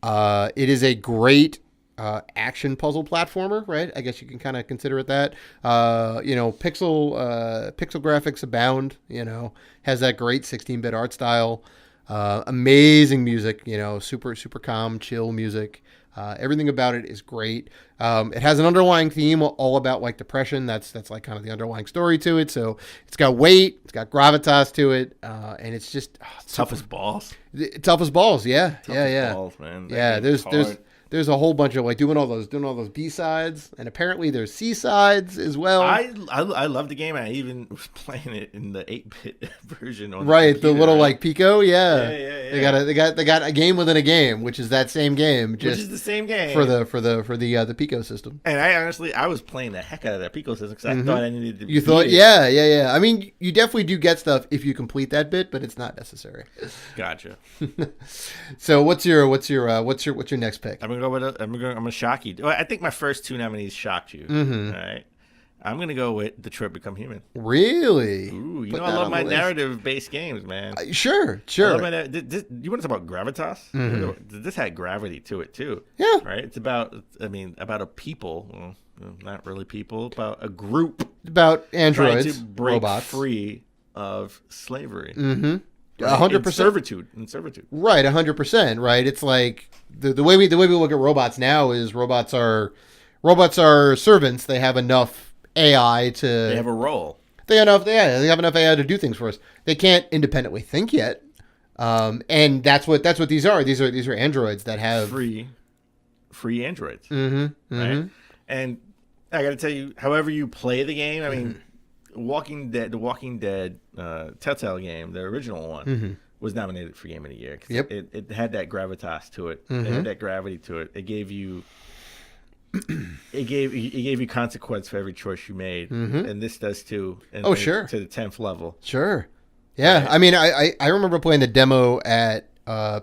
It is a great action puzzle platformer, right? I guess you can kind of consider it that. Pixel graphics abound. Has that great 16-bit art style. Amazing music. Super calm, chill music. Everything about it is great. It has an underlying theme all about like depression. That's like kind of the underlying story to it. So it's got weight, it's got gravitas to it, and it's just Tough as balls. Tough as balls. Yeah, Tough as balls, man. Yeah, there's a whole bunch of like doing all those B-sides, and apparently there's C-sides as well. I love the game. I even was playing it in the 8-bit version on the little like Pico. Yeah. Yeah. They got a game within a game, which is that same game, which is the same game for the Pico system. And I was playing the heck out of that Pico system because I thought I needed to. You thought, yeah. I mean, you definitely do get stuff if you complete that bit, but it's not necessary. Gotcha. So what's your next pick? I'm gonna shock you. Well, I think my first two nominees shocked you. All right. I'm gonna go with Detroit Become Human. Really? Ooh, I love my narrative-based games, man. Sure. You want to talk about gravitas? This had gravity to it too. Yeah. Right. It's about a people. Well, not really people. About a group. About androids, trying to break robots, free of slavery. 100% in servitude. Right, 100%. Right. It's like the way we look at robots now is robots are servants. They have enough AI to. They have a role. They have enough AI to do things for us. They can't independently think yet, and that's what these are. These are androids that have free androids. Mm-hmm. Right. And I got to tell you, however you play the game, I mean. The Walking Dead Telltale game, the original one, was nominated for Game of the Year. Yep. It had that gravitas to it. It had that gravity to it. It gave you consequence for every choice you made, and this does too. Sure. To the 10th level. Sure. Yeah. Right. I mean, I remember playing the demo at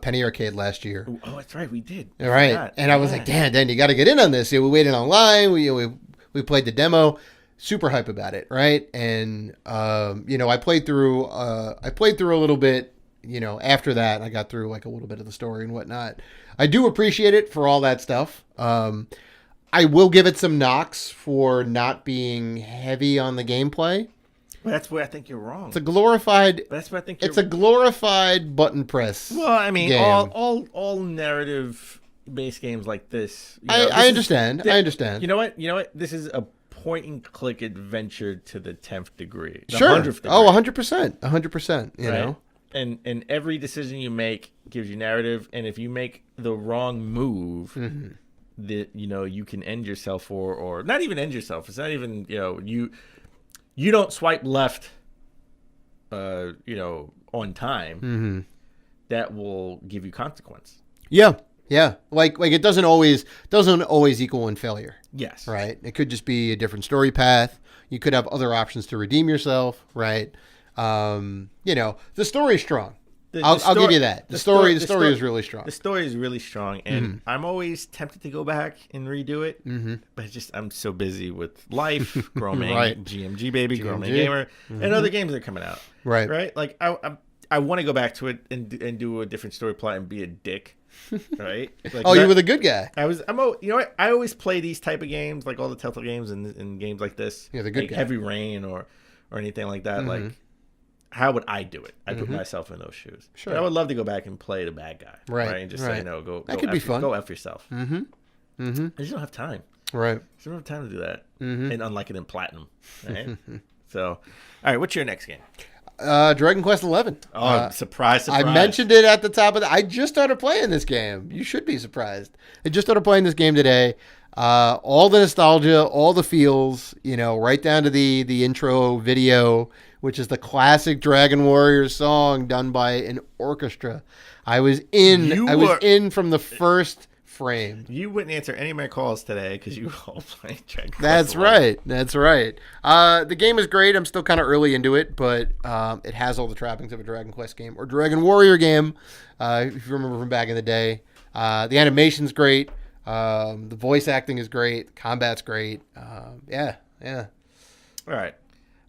Penny Arcade last year. Oh, that's right, we did. All right, and I was like, Dan, you got to get in on this. We waited online. We played the demo. Super hype about it, right? And I played through a little bit, after that. I got through like a little bit of the story and whatnot. I do appreciate it for all that stuff. I will give it some knocks for not being heavy on the gameplay. Well, that's where I think you're wrong. It's a glorified. That's where I think it's a glorified button press. Well, I mean, game. all narrative based games like this. I understand. I understand. You know what? This is a point and click adventure to the 10th degree. Sure. 100th degree. Oh, 100%. 100%. You know? And every decision you make gives you narrative. And if you make the wrong move, that you can end yourself or not even end yourself. It's not even, you don't swipe left, on time. That will give you consequence. Yeah. Yeah, like it doesn't always equal in failure. Yes, right. It could just be a different story path. You could have other options to redeem yourself. Right. The story's strong. I'll give you that. The story is really strong. The story is really strong, and I'm always tempted to go back and redo it. But I'm so busy with life, growing right. GMG baby, growing gamer, and other games that are coming out. Right. Right. Like I want to go back to it and do a different story plot and be a dick. Right? Like you were the good guy. I always play these type of games, like all the Telltale games and games like this. Yeah, the good like guy. Heavy Rain or anything like that. Like, how would I do it? I put myself in those shoes. Sure. But I would love to go back and play the bad guy. Right. And just say no. Go. That could be fun. Go F yourself. I just don't have time. Right. I just don't have time to do that. And unlike it in Platinum. Right. So, all right. What's your next game? Dragon Quest XI. Oh, surprise! I mentioned it at the top of I just started playing this game. You should be surprised. I just started playing this game today. All the nostalgia, all the feels, right down to the intro video, which is the classic Dragon Warrior song done by an orchestra. I was in from the first frame. You wouldn't answer any of my calls today because you were all playing Dragon Quest. That's right. The game is great. I'm still kind of early into it, but it has all the trappings of a Dragon Quest game or Dragon Warrior game, if you remember from back in the day. The animation's great. The voice acting is great. The combat's great. Yeah. All right.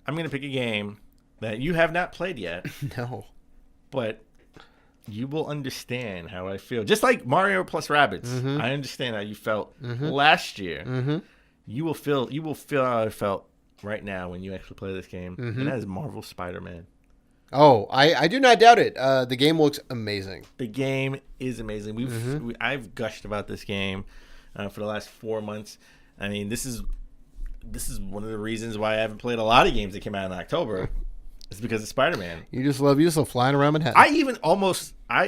I'm going to pick a game that you have not played yet. No. But you will understand how I feel. Just like Mario plus Rabbids, I understand how you felt last year. You will feel how I felt right now when you actually play this game, and that is Marvel Spider-Man. Oh, I do not doubt it. The game looks amazing. The game is amazing. I've gushed about this game for the last 4 months. I mean, this is one of the reasons why I haven't played a lot of games that came out in October. It's because of Spider-Man. You just love flying around Manhattan. I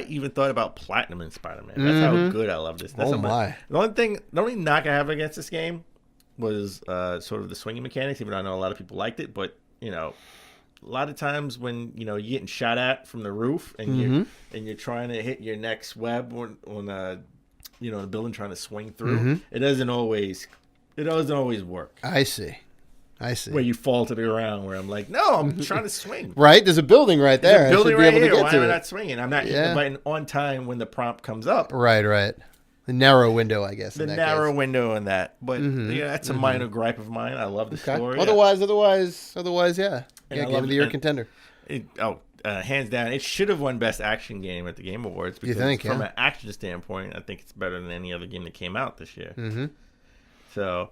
even thought about platinum in Spider-Man. That's how good I love this. That's my! The only knock I have against this game was sort of the swinging mechanics. Even though I know a lot of people liked it, but a lot of times when you're getting shot at from the roof and you're trying to hit your next web on the building trying to swing through, it doesn't always work. I see. Where you fall to the ground, where I'm like, no, I'm trying to swing. Right, there's a building right there. There's a building right here. Why am I it. not swinging? I'm not hitting the button on time when the prompt comes up. Right. The narrow window, I guess. The narrow window in that, but that's a minor gripe of mine. I love the story. Otherwise, yeah. Game of the year contender. Hands down, it should have won Best Action Game at the Game Awards. Because from an action standpoint, I think it's better than any other game that came out this year. So,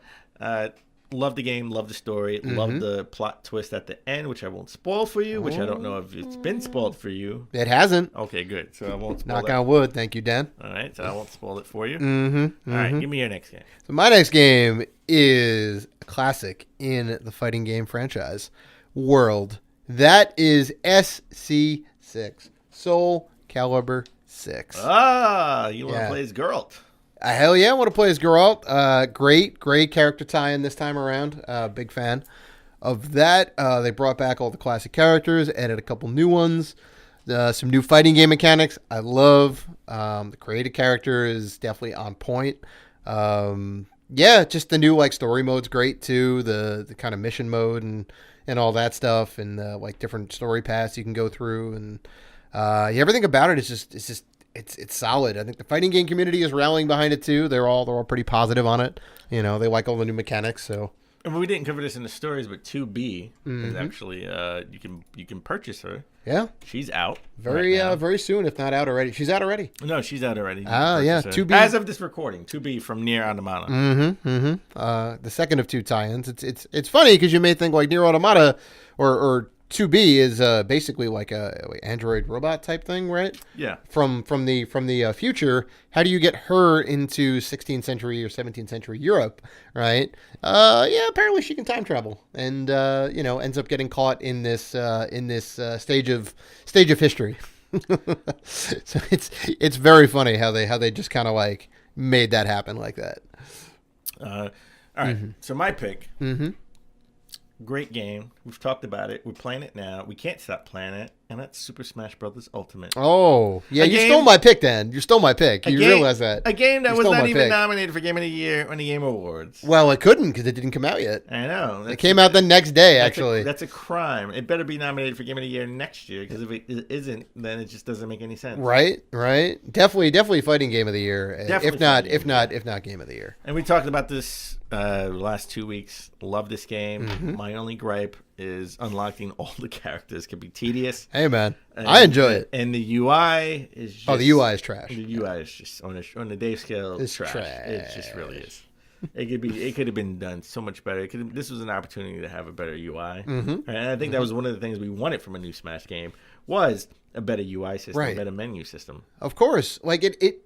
love the game, love the story, love the plot twist at the end, which I won't spoil for you, which I don't know if it's been spoiled for you. It hasn't. Okay, good. So I won't spoil Knock on wood. Thank you, Dan. All right, so I won't spoil it for you. All right, give me your next game. So my next game is a classic in the fighting game franchise world. That is SC6, Soul Calibur 6. You want to play as Geralt. Hell yeah, I want to play as Geralt. Great character tie-in this time around. Big fan of that. They brought back all the classic characters, added a couple new ones, some new fighting game mechanics. I love the creative character is definitely on point. Just the new story mode's great too. The kind of mission mode and all that stuff, and different story paths you can go through, and everything about it is just. It's solid. I think the fighting game community is rallying behind it too. They're all pretty positive on it. They like all the new mechanics. So we didn't cover this in the stories, but 2B is actually you can purchase her. Yeah, she's out very soon, if not out already. She's out already. No, she's out already. Yeah, 2B as of this recording. 2B from Nier Automata. The second of two tie-ins. It's funny because you may think like Nier Automata or 2B is basically like a android robot type thing, right? Yeah. From the future, how do you get her into 16th century or 17th century Europe, right? Apparently she can time travel, and ends up getting caught in this stage of history. So it's very funny how they just kind of made that happen like that. All right. So my pick. Great game. We've talked about it. We're playing it now. We can't stop playing it. And that's Super Smash Bros. Ultimate. Oh, yeah. You stole my pick, Dan. You stole my pick. You realize that. A game that was not even nominated for Game of the Year on the Game Awards. Well, it couldn't because it didn't come out yet. I know. It came out the next day, actually. That's a crime. It better be nominated for Game of the Year next year because if it isn't, then it just doesn't make any sense. Right. Definitely fighting Game of the Year. If not Game of the Year. And we talked about this last 2 weeks. Love this game. My only gripe is unlocking all the characters can be tedious. Hey man, I enjoy it. And the UI is just, the UI is trash. The UI is just on the Dave scale. It's trash. It just really is. It could have been done so much better. This was an opportunity to have a better UI, and I think that was one of the things we wanted from a new Smash game was a better UI system, a better menu system. Of course, it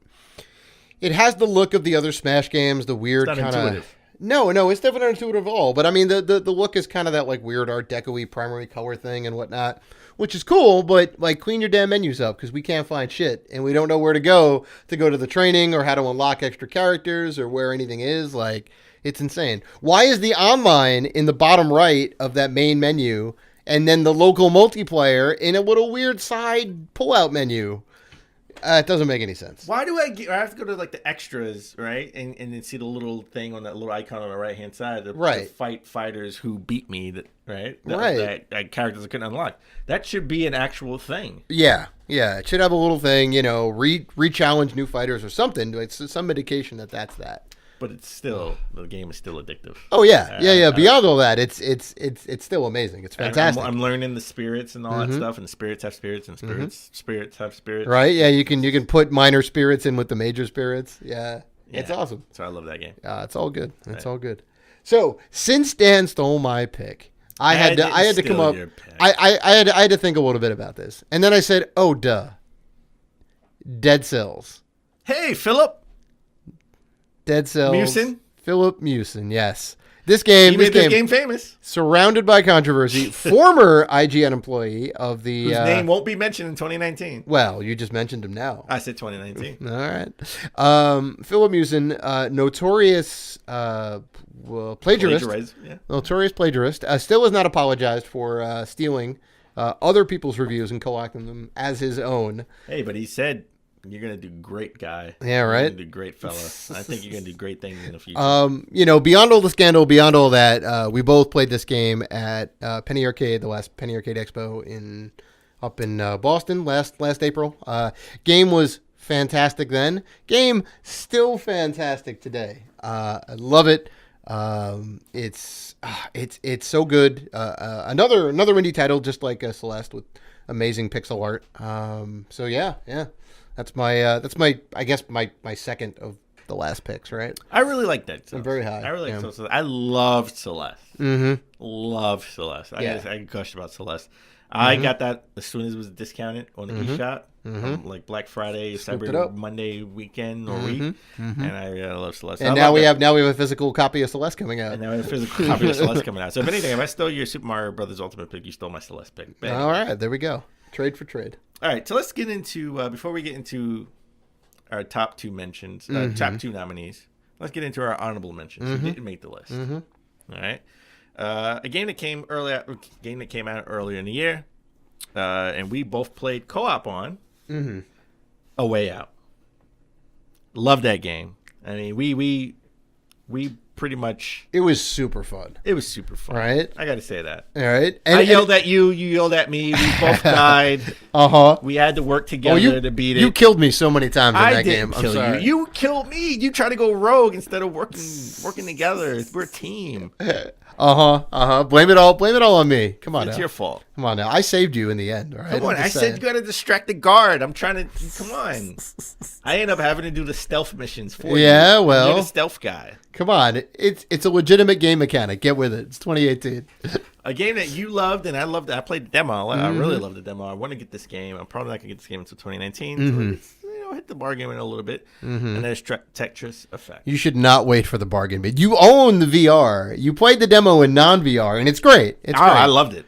has the look of the other Smash games, the weird kind of. No, it's definitely not intuitive at all. But I mean, the look is kind of that weird Art Deco-y primary color thing and whatnot, which is cool. But clean your damn menus up because we can't find shit and we don't know where to go to the training or how to unlock extra characters or where anything is. It's insane. Why is the online in the bottom right of that main menu and then the local multiplayer in a little weird side pull-out menu? It doesn't make any sense. Why do I have to go to the extras, right? And then see the little thing on that little icon on the right-hand side to fight fighters who beat me, that characters I couldn't unlock. That should be an actual thing. Yeah. It should have a little thing, re-challenge new fighters or something. It's some indication that's that. but it's still the game is still addictive. Oh yeah. Beyond all that, it's still amazing. It's fantastic. I'm learning the spirits and all that stuff, and the spirits have spirits, and spirits have spirits. Right? Yeah, you can put minor spirits in with the major spirits. Yeah. It's awesome. So I love that game. It's all good. It's all good. So since Dan stole my pick, I had to come up. I had to think a little bit about this, and then I said, "Oh, duh, Dead Cells." Hey, Philip. Dead Cells. Mewson? Philip Mewson. Yes. This game famous. Surrounded by controversy. Former IGN employee of the... Whose name won't be mentioned in 2019. Well, you just mentioned him now. I said 2019. All right. Philip Mewson, notorious plagiarist. Yeah. Notorious plagiarist. Still has not apologized for stealing other people's reviews and collecting them as his own. Hey, but he said... You're going to do great, guy. Yeah, right? You're going to do great, fella. I think you're going to do great things in the future. Beyond all the scandal, beyond all that, we both played this game at Penny Arcade, the last Penny Arcade Expo up in Boston last April. Game was fantastic then. Game still fantastic today. I love it. It's so good. Another indie title, just like Celeste, with amazing pixel art. So yeah. That's my I guess my second of the last picks, right? I really like that. I'm very high. I really like Celeste. I loved Celeste. Loved Celeste. I gushed about Celeste. I got that as soon as it was discounted on the eShop, like Black Friday, Cyber Monday weekend or week, and I love Celeste. And now we have a physical copy of Celeste coming out. And now we have a physical copy of Celeste coming out. So if anything, if I stole your Super Mario Brothers Ultimate pick, you stole my Celeste pick. Bang. All right, there we go. Trade for trade. All right, so let's get into before we get into our top two mentions, top two nominees. Let's get into our honorable mentions who didn't make the list. All right, a game that came out earlier in the year, and we both played co-op on. A Way Out. Love that game. I mean, we pretty much. It was super fun. It was super fun. Right? I got to say that. All right. I yelled at you. You yelled at me. We both died. We had to work together to beat it. You killed me so many times in that game. I'm sorry. You killed me. You tried to go rogue instead of working together. We're a team. Blame it all on me. Come on, it's now. your fault. Come on now. I saved you in the end. All right. Come on. I said you got to distract the guard. I'm trying to. Come on. I end up having to do the stealth missions for you. Yeah, well, you're the stealth guy. Come on. It's a legitimate game mechanic. Get with it. It's 2018. A game that you loved and I loved. I played the demo. I really loved the demo. I want to get this game. I'm probably not gonna get this game until 2019. So hit the bargain bin a little bit. And there's Tetris Effect. You should not wait for the bargain bin. You own the VR. You played the demo in non-VR, and it's great. It's great. I loved it.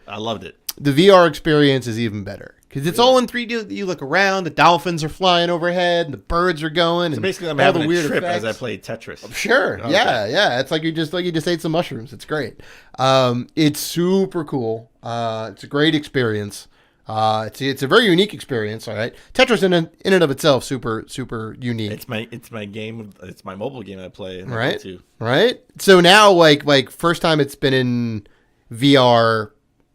The VR experience is even better because it's all in 3D. You look around, the dolphins are flying overhead, and the birds are going. So and basically, I'm all having the a weird trip effects. as I played Tetris. Sure. Okay. Yeah. It's like you just ate some mushrooms. It's great. It's super cool. It's a great experience. It's a very unique experience. All right, Tetris in and of itself, super unique. It's my game. It's my mobile game I play. Right. Too. Right. So now, like first time it's been in VR.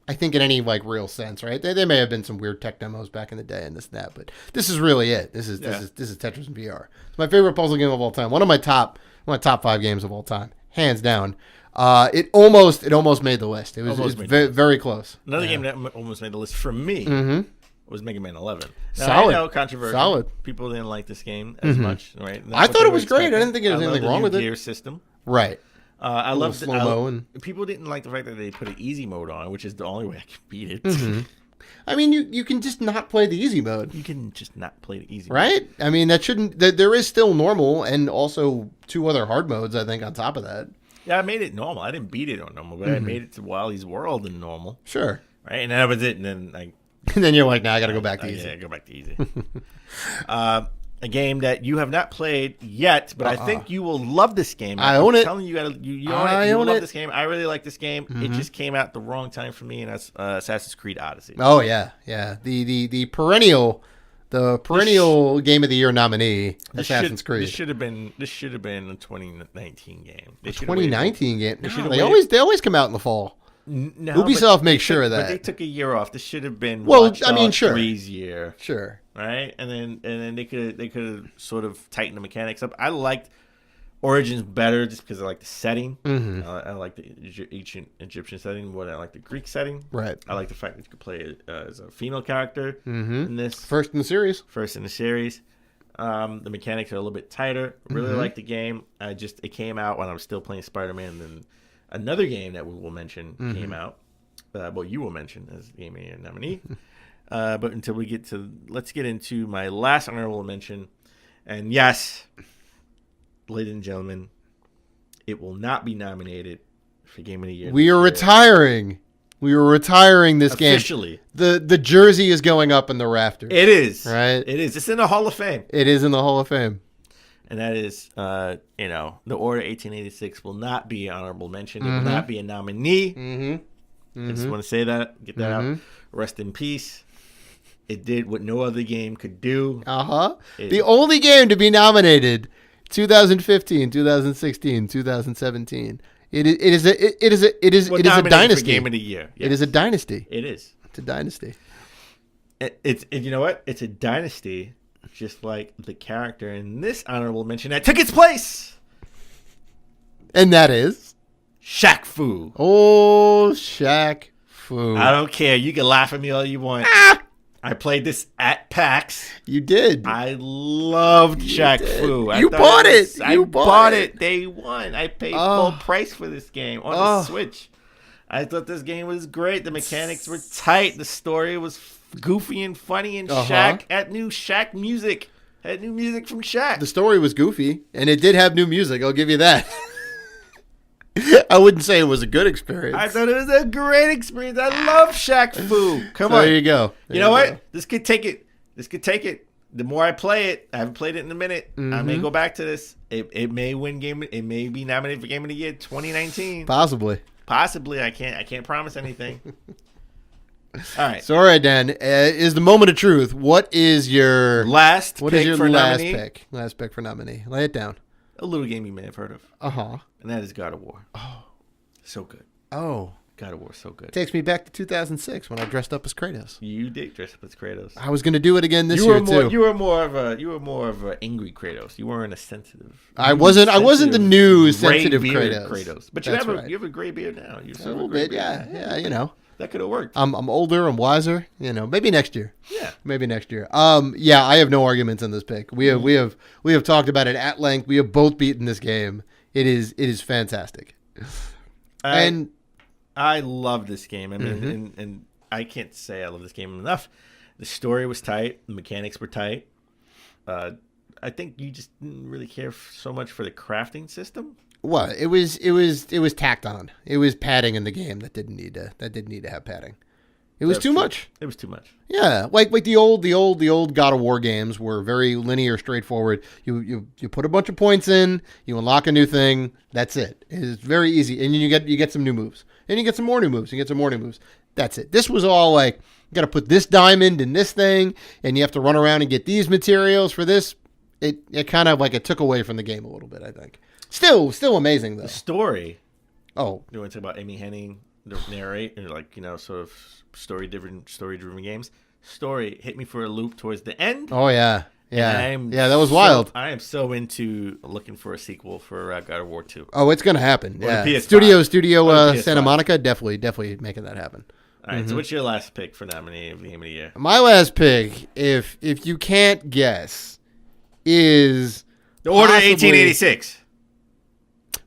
I think in any real sense, right? There may have been some weird tech demos back in the day and this and that, but this is really it. This is Tetris in VR. It's my favorite puzzle game of all time. One of my top 5 games of all time, hands down. It almost made the list. It was very close. Another game that almost made the list for me was Mega Man 11. Now, Solid. I know, controversial. Solid. People didn't like this game as much, right? I thought it was great. I didn't think there was anything wrong with it. Gear system. Right. I love slow-mo and people didn't like the fact that they put an easy mode on, which is the only way I can beat it. I mean, you can just not play the easy mode. You can just not play the easy right? mode. I mean, that shouldn't. There is still normal and also 2 other hard modes, I think, on top of that. Yeah, I made it normal. I didn't beat it on normal, but I made it to Wally's World in normal. Sure. Right, and that was it. And then and then you're like, nah, I got to go back to easy. Yeah, go back to easy. A game that you have not played yet, but I think you will love this game. I own it. I'm telling you, you own it. You will love this game. I really like this game. It just came out the wrong time for me, and that's Assassin's Creed Odyssey. Oh yeah. The perennial game of the year nominee, Assassin's Creed. This should have been a 2019 game. 2019 game. They always come out in the fall. No, Ubisoft makes sure of that. But they took a year off. This should have been Watch Dogs sure. 3's year. Sure. Right? And then they could have sort of tightened the mechanics up. I liked Origin's better just because I like the setting. Mm-hmm. I like the ancient Egyptian setting more than I like the Greek setting. Right. I like the fact that you could play it as a female character Mm-hmm. in this. First in the series. First in the series. The mechanics are a little bit tighter. Really like the game. It came out when I was still playing Spider-Man. And then another game that we will mention came out. Well, you will mention as Game of the Year nominee. But until we get to, let's get into my last honorable mention. And yes, ladies and gentlemen, it will not be nominated for Game of the Year. We are retiring. We are retiring this game. Officially. The jersey is going up in the rafters. It is. Right? It is. It's in the Hall of Fame. It is in the Hall of Fame. And that is, the Order 1886 will not be an honorable mention. It will not be a nominee. Mm-hmm. I just want to say that. Get that out. Rest in peace. It did what no other game could do. The only game to be nominated 2015, 2016, 2017. It is a dynasty. For Game of the Year. Yes. It is a dynasty. It is. It's a dynasty. It's you know what? It's a dynasty, just like the character in this honorable mention that took its place. And that is Shaq Fu. Oh, Shaq Fu. I don't care. You can laugh at me all you want. I played this at PAX. You did. I loved Shaq Fu. You bought it. I bought it day one. I paid full price for this game on the Switch. I thought this game was great. The mechanics were tight. The story was goofy and funny. And Shaq had new Shaq music. Had new music from Shaq. The story was goofy, and it did have new music. I'll give you that. I wouldn't say it was a good experience. I thought it was a great experience. I love Shaq Fu. Come on. There you go. You know what? This could take it. The more I play it, I haven't played it in a minute. I may go back to this. It may win game. It may be nominated for Game of the Year 2019. Possibly. I can't promise anything. All right. So all right, Dan. Is the moment of truth. What is your last pick for last nominee? pick? Last pick for nominee. Lay it down. A little game you may have heard of. And that is God of War. Oh. So good. Oh. God of War, so good. Takes me back to 2006 when I dressed up as Kratos. You did dress up as Kratos. I was going to do it again this year too. You were more of a angry Kratos. You weren't a sensitive. I wasn't the new sensitive Kratos. But you have a gray beard now. A little bit, yeah. You know. That could have worked. I'm older. I'm wiser. You know, maybe next year. Yeah, maybe next year. Yeah, I have no arguments on this pick. We have talked about it at length. We have both beaten this game. It is fantastic. I love this game. I mean, and I can't say I love this game enough. The story was tight. The mechanics were tight. I think you just didn't really care so much for the crafting system. Well, it was tacked on. It was padding in the game that didn't need to have padding. It was too much. It was too much. Yeah, like the old God of War games were very linear, straightforward. You put a bunch of points in, you unlock a new thing. That's it. It's very easy, and you get some new moves, and you get some more new moves. You get some more new moves. That's it. This was all like you got to put this diamond in this thing, and you have to run around and get these materials for this. It kind of like it took away from the game a little bit, I think. Still amazing though. The story. Oh, you want to talk about Amy Hennig, the narrate, or like sort of story-driven games. Story hit me for a loop towards the end. Oh yeah. That was wild. I am so into looking for a sequel for God of War 2. Oh, it's gonna happen. Or yeah, Studio Santa Monica, definitely making that happen. All right. So what's your last pick for nominee of the Game of the Year? My last pick, if you can't guess, is The Order 1886.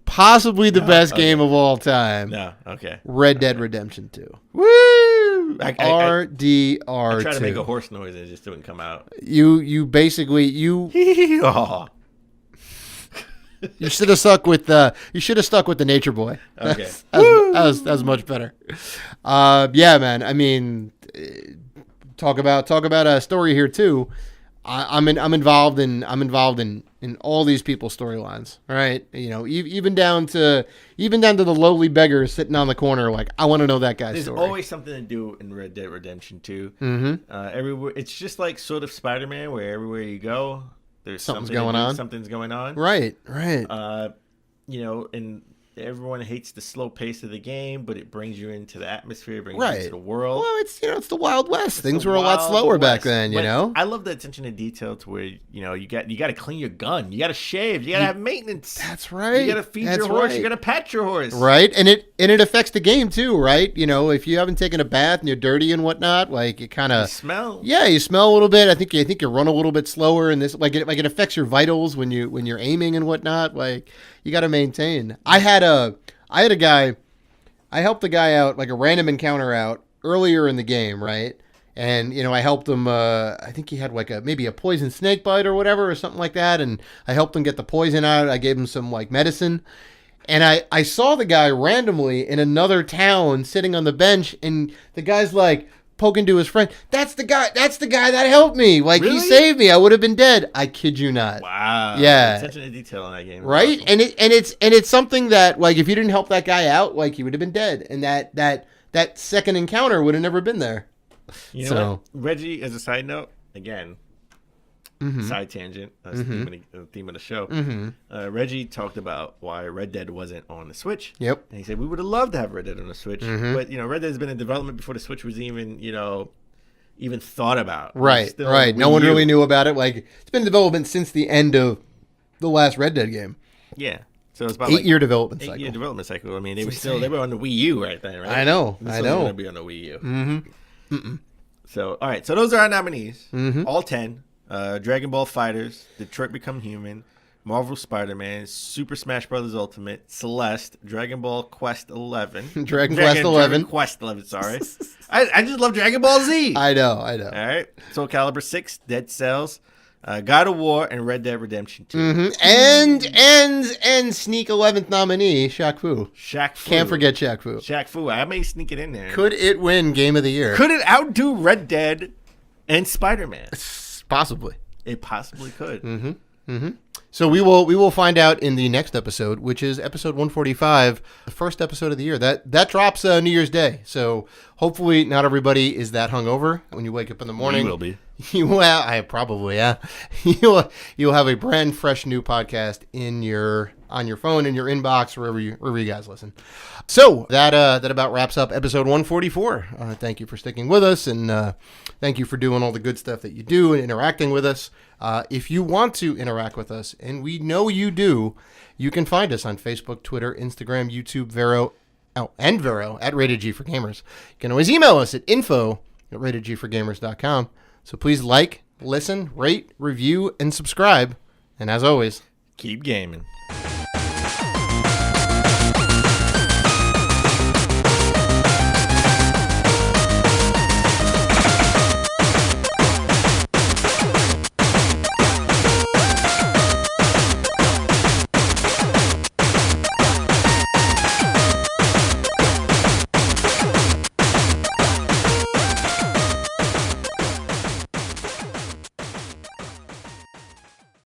Possibly the best game of all time. No, okay. Red Dead Redemption 2. Woo! RDR2. I tried to make a horse noise and it just didn't come out. You basically you oh. You should have stuck with the Nature Boy. Okay. That was much better. Yeah, man. I mean, talk about a story here too. I'm involved in all these people's storylines. All right, even down to the lowly beggar sitting on the corner. Like, I want to know that guy's story. There's always something to do in Red Dead Redemption 2. Everywhere, it's just like sort of Spider-Man, where everywhere you go, there's something's going on. Right. And everyone hates the slow pace of the game, but it brings you into the atmosphere, brings you Right. into the world. Well, it's the Wild West. Things The were a lot Wild slower back West. then, you But know? I love the attention to detail to where, you got to clean your gun. You got to shave. You got to have maintenance. That's right. You got to feed That's your horse. right. You got to pet your horse. Right, and it affects the game too, right? You know, if you haven't taken a bath and you're dirty and whatnot, like it kind You of smell. yeah, you smell a little bit. I think you run a little bit slower, and this like it affects your vitals when you're aiming and whatnot. Like you got to maintain. I had a guy, I helped a guy out, like a random encounter out earlier in the game, right? And I helped him. I think he had like maybe a poison snake bite or whatever or something like that, and I helped him get the poison out. I gave him some like medicine. And I saw the guy randomly in another town sitting on the bench, and the guy's like poking to his friend. That's the guy that helped me. Like Really? he saved me. I would have been dead. I kid you not. Wow. Yeah. Attention to detail in that game. Right? Awesome. And it's something that like if you didn't help that guy out, like he would have been dead. And that second encounter would have never been there. You know So- what? Reggie, as a side note, again, side tangent, that's the theme of the show. Reggie talked about why Red Dead wasn't on the Switch. Yep. And he said, we would have loved to have Red Dead on the Switch. But, Red Dead has been in development before the Switch was even thought about. It was Right. still Right. No Wii one U. really knew about it. Like it's been in development since the end of the last Red Dead game. Yeah. So it's about 8-year development 8 cycle. year development cycle. I mean, they were on the Wii U right then, right? I know. This I one's know. going to be on the Wii U. So, all right. So those are our nominees. All 10. Dragon Ball Fighters, Detroit Become Human, Marvel Spider-Man, Super Smash Bros. Ultimate, Celeste, Dragon Ball Quest 11. Dragon Quest 11. Dragon Quest 11, sorry. I just love Dragon Ball Z. I know. All right. Soul Calibur 6, Dead Cells, God of War, and Red Dead Redemption 2. And sneak 11th nominee, Shaq Fu. Shaq Fu. Can't forget Shaq Fu. Shaq Fu. I may sneak it in there. Could it win Game of the Year? Could it outdo Red Dead and Spider-Man? Possibly. It possibly could. So we will find out in the next episode, which is episode 145, the first episode of the year. That drops New Year's Day. So hopefully not everybody is that hungover when you wake up in the morning. You will be. Well, I probably, yeah. You'll have a brand fresh new podcast on your phone, in your inbox, wherever you guys listen. So that about wraps up episode 144. Thank you for sticking with us, and thank you for doing all the good stuff that you do and interacting with us. If you want to interact with us, and we know you do, you can find us on Facebook, Twitter, Instagram, YouTube, Vero at Rated G for Gamers. You can always email us at info@ratedgforgamers.com. So please like, listen, rate, review, and subscribe. And as always, Keep gaming.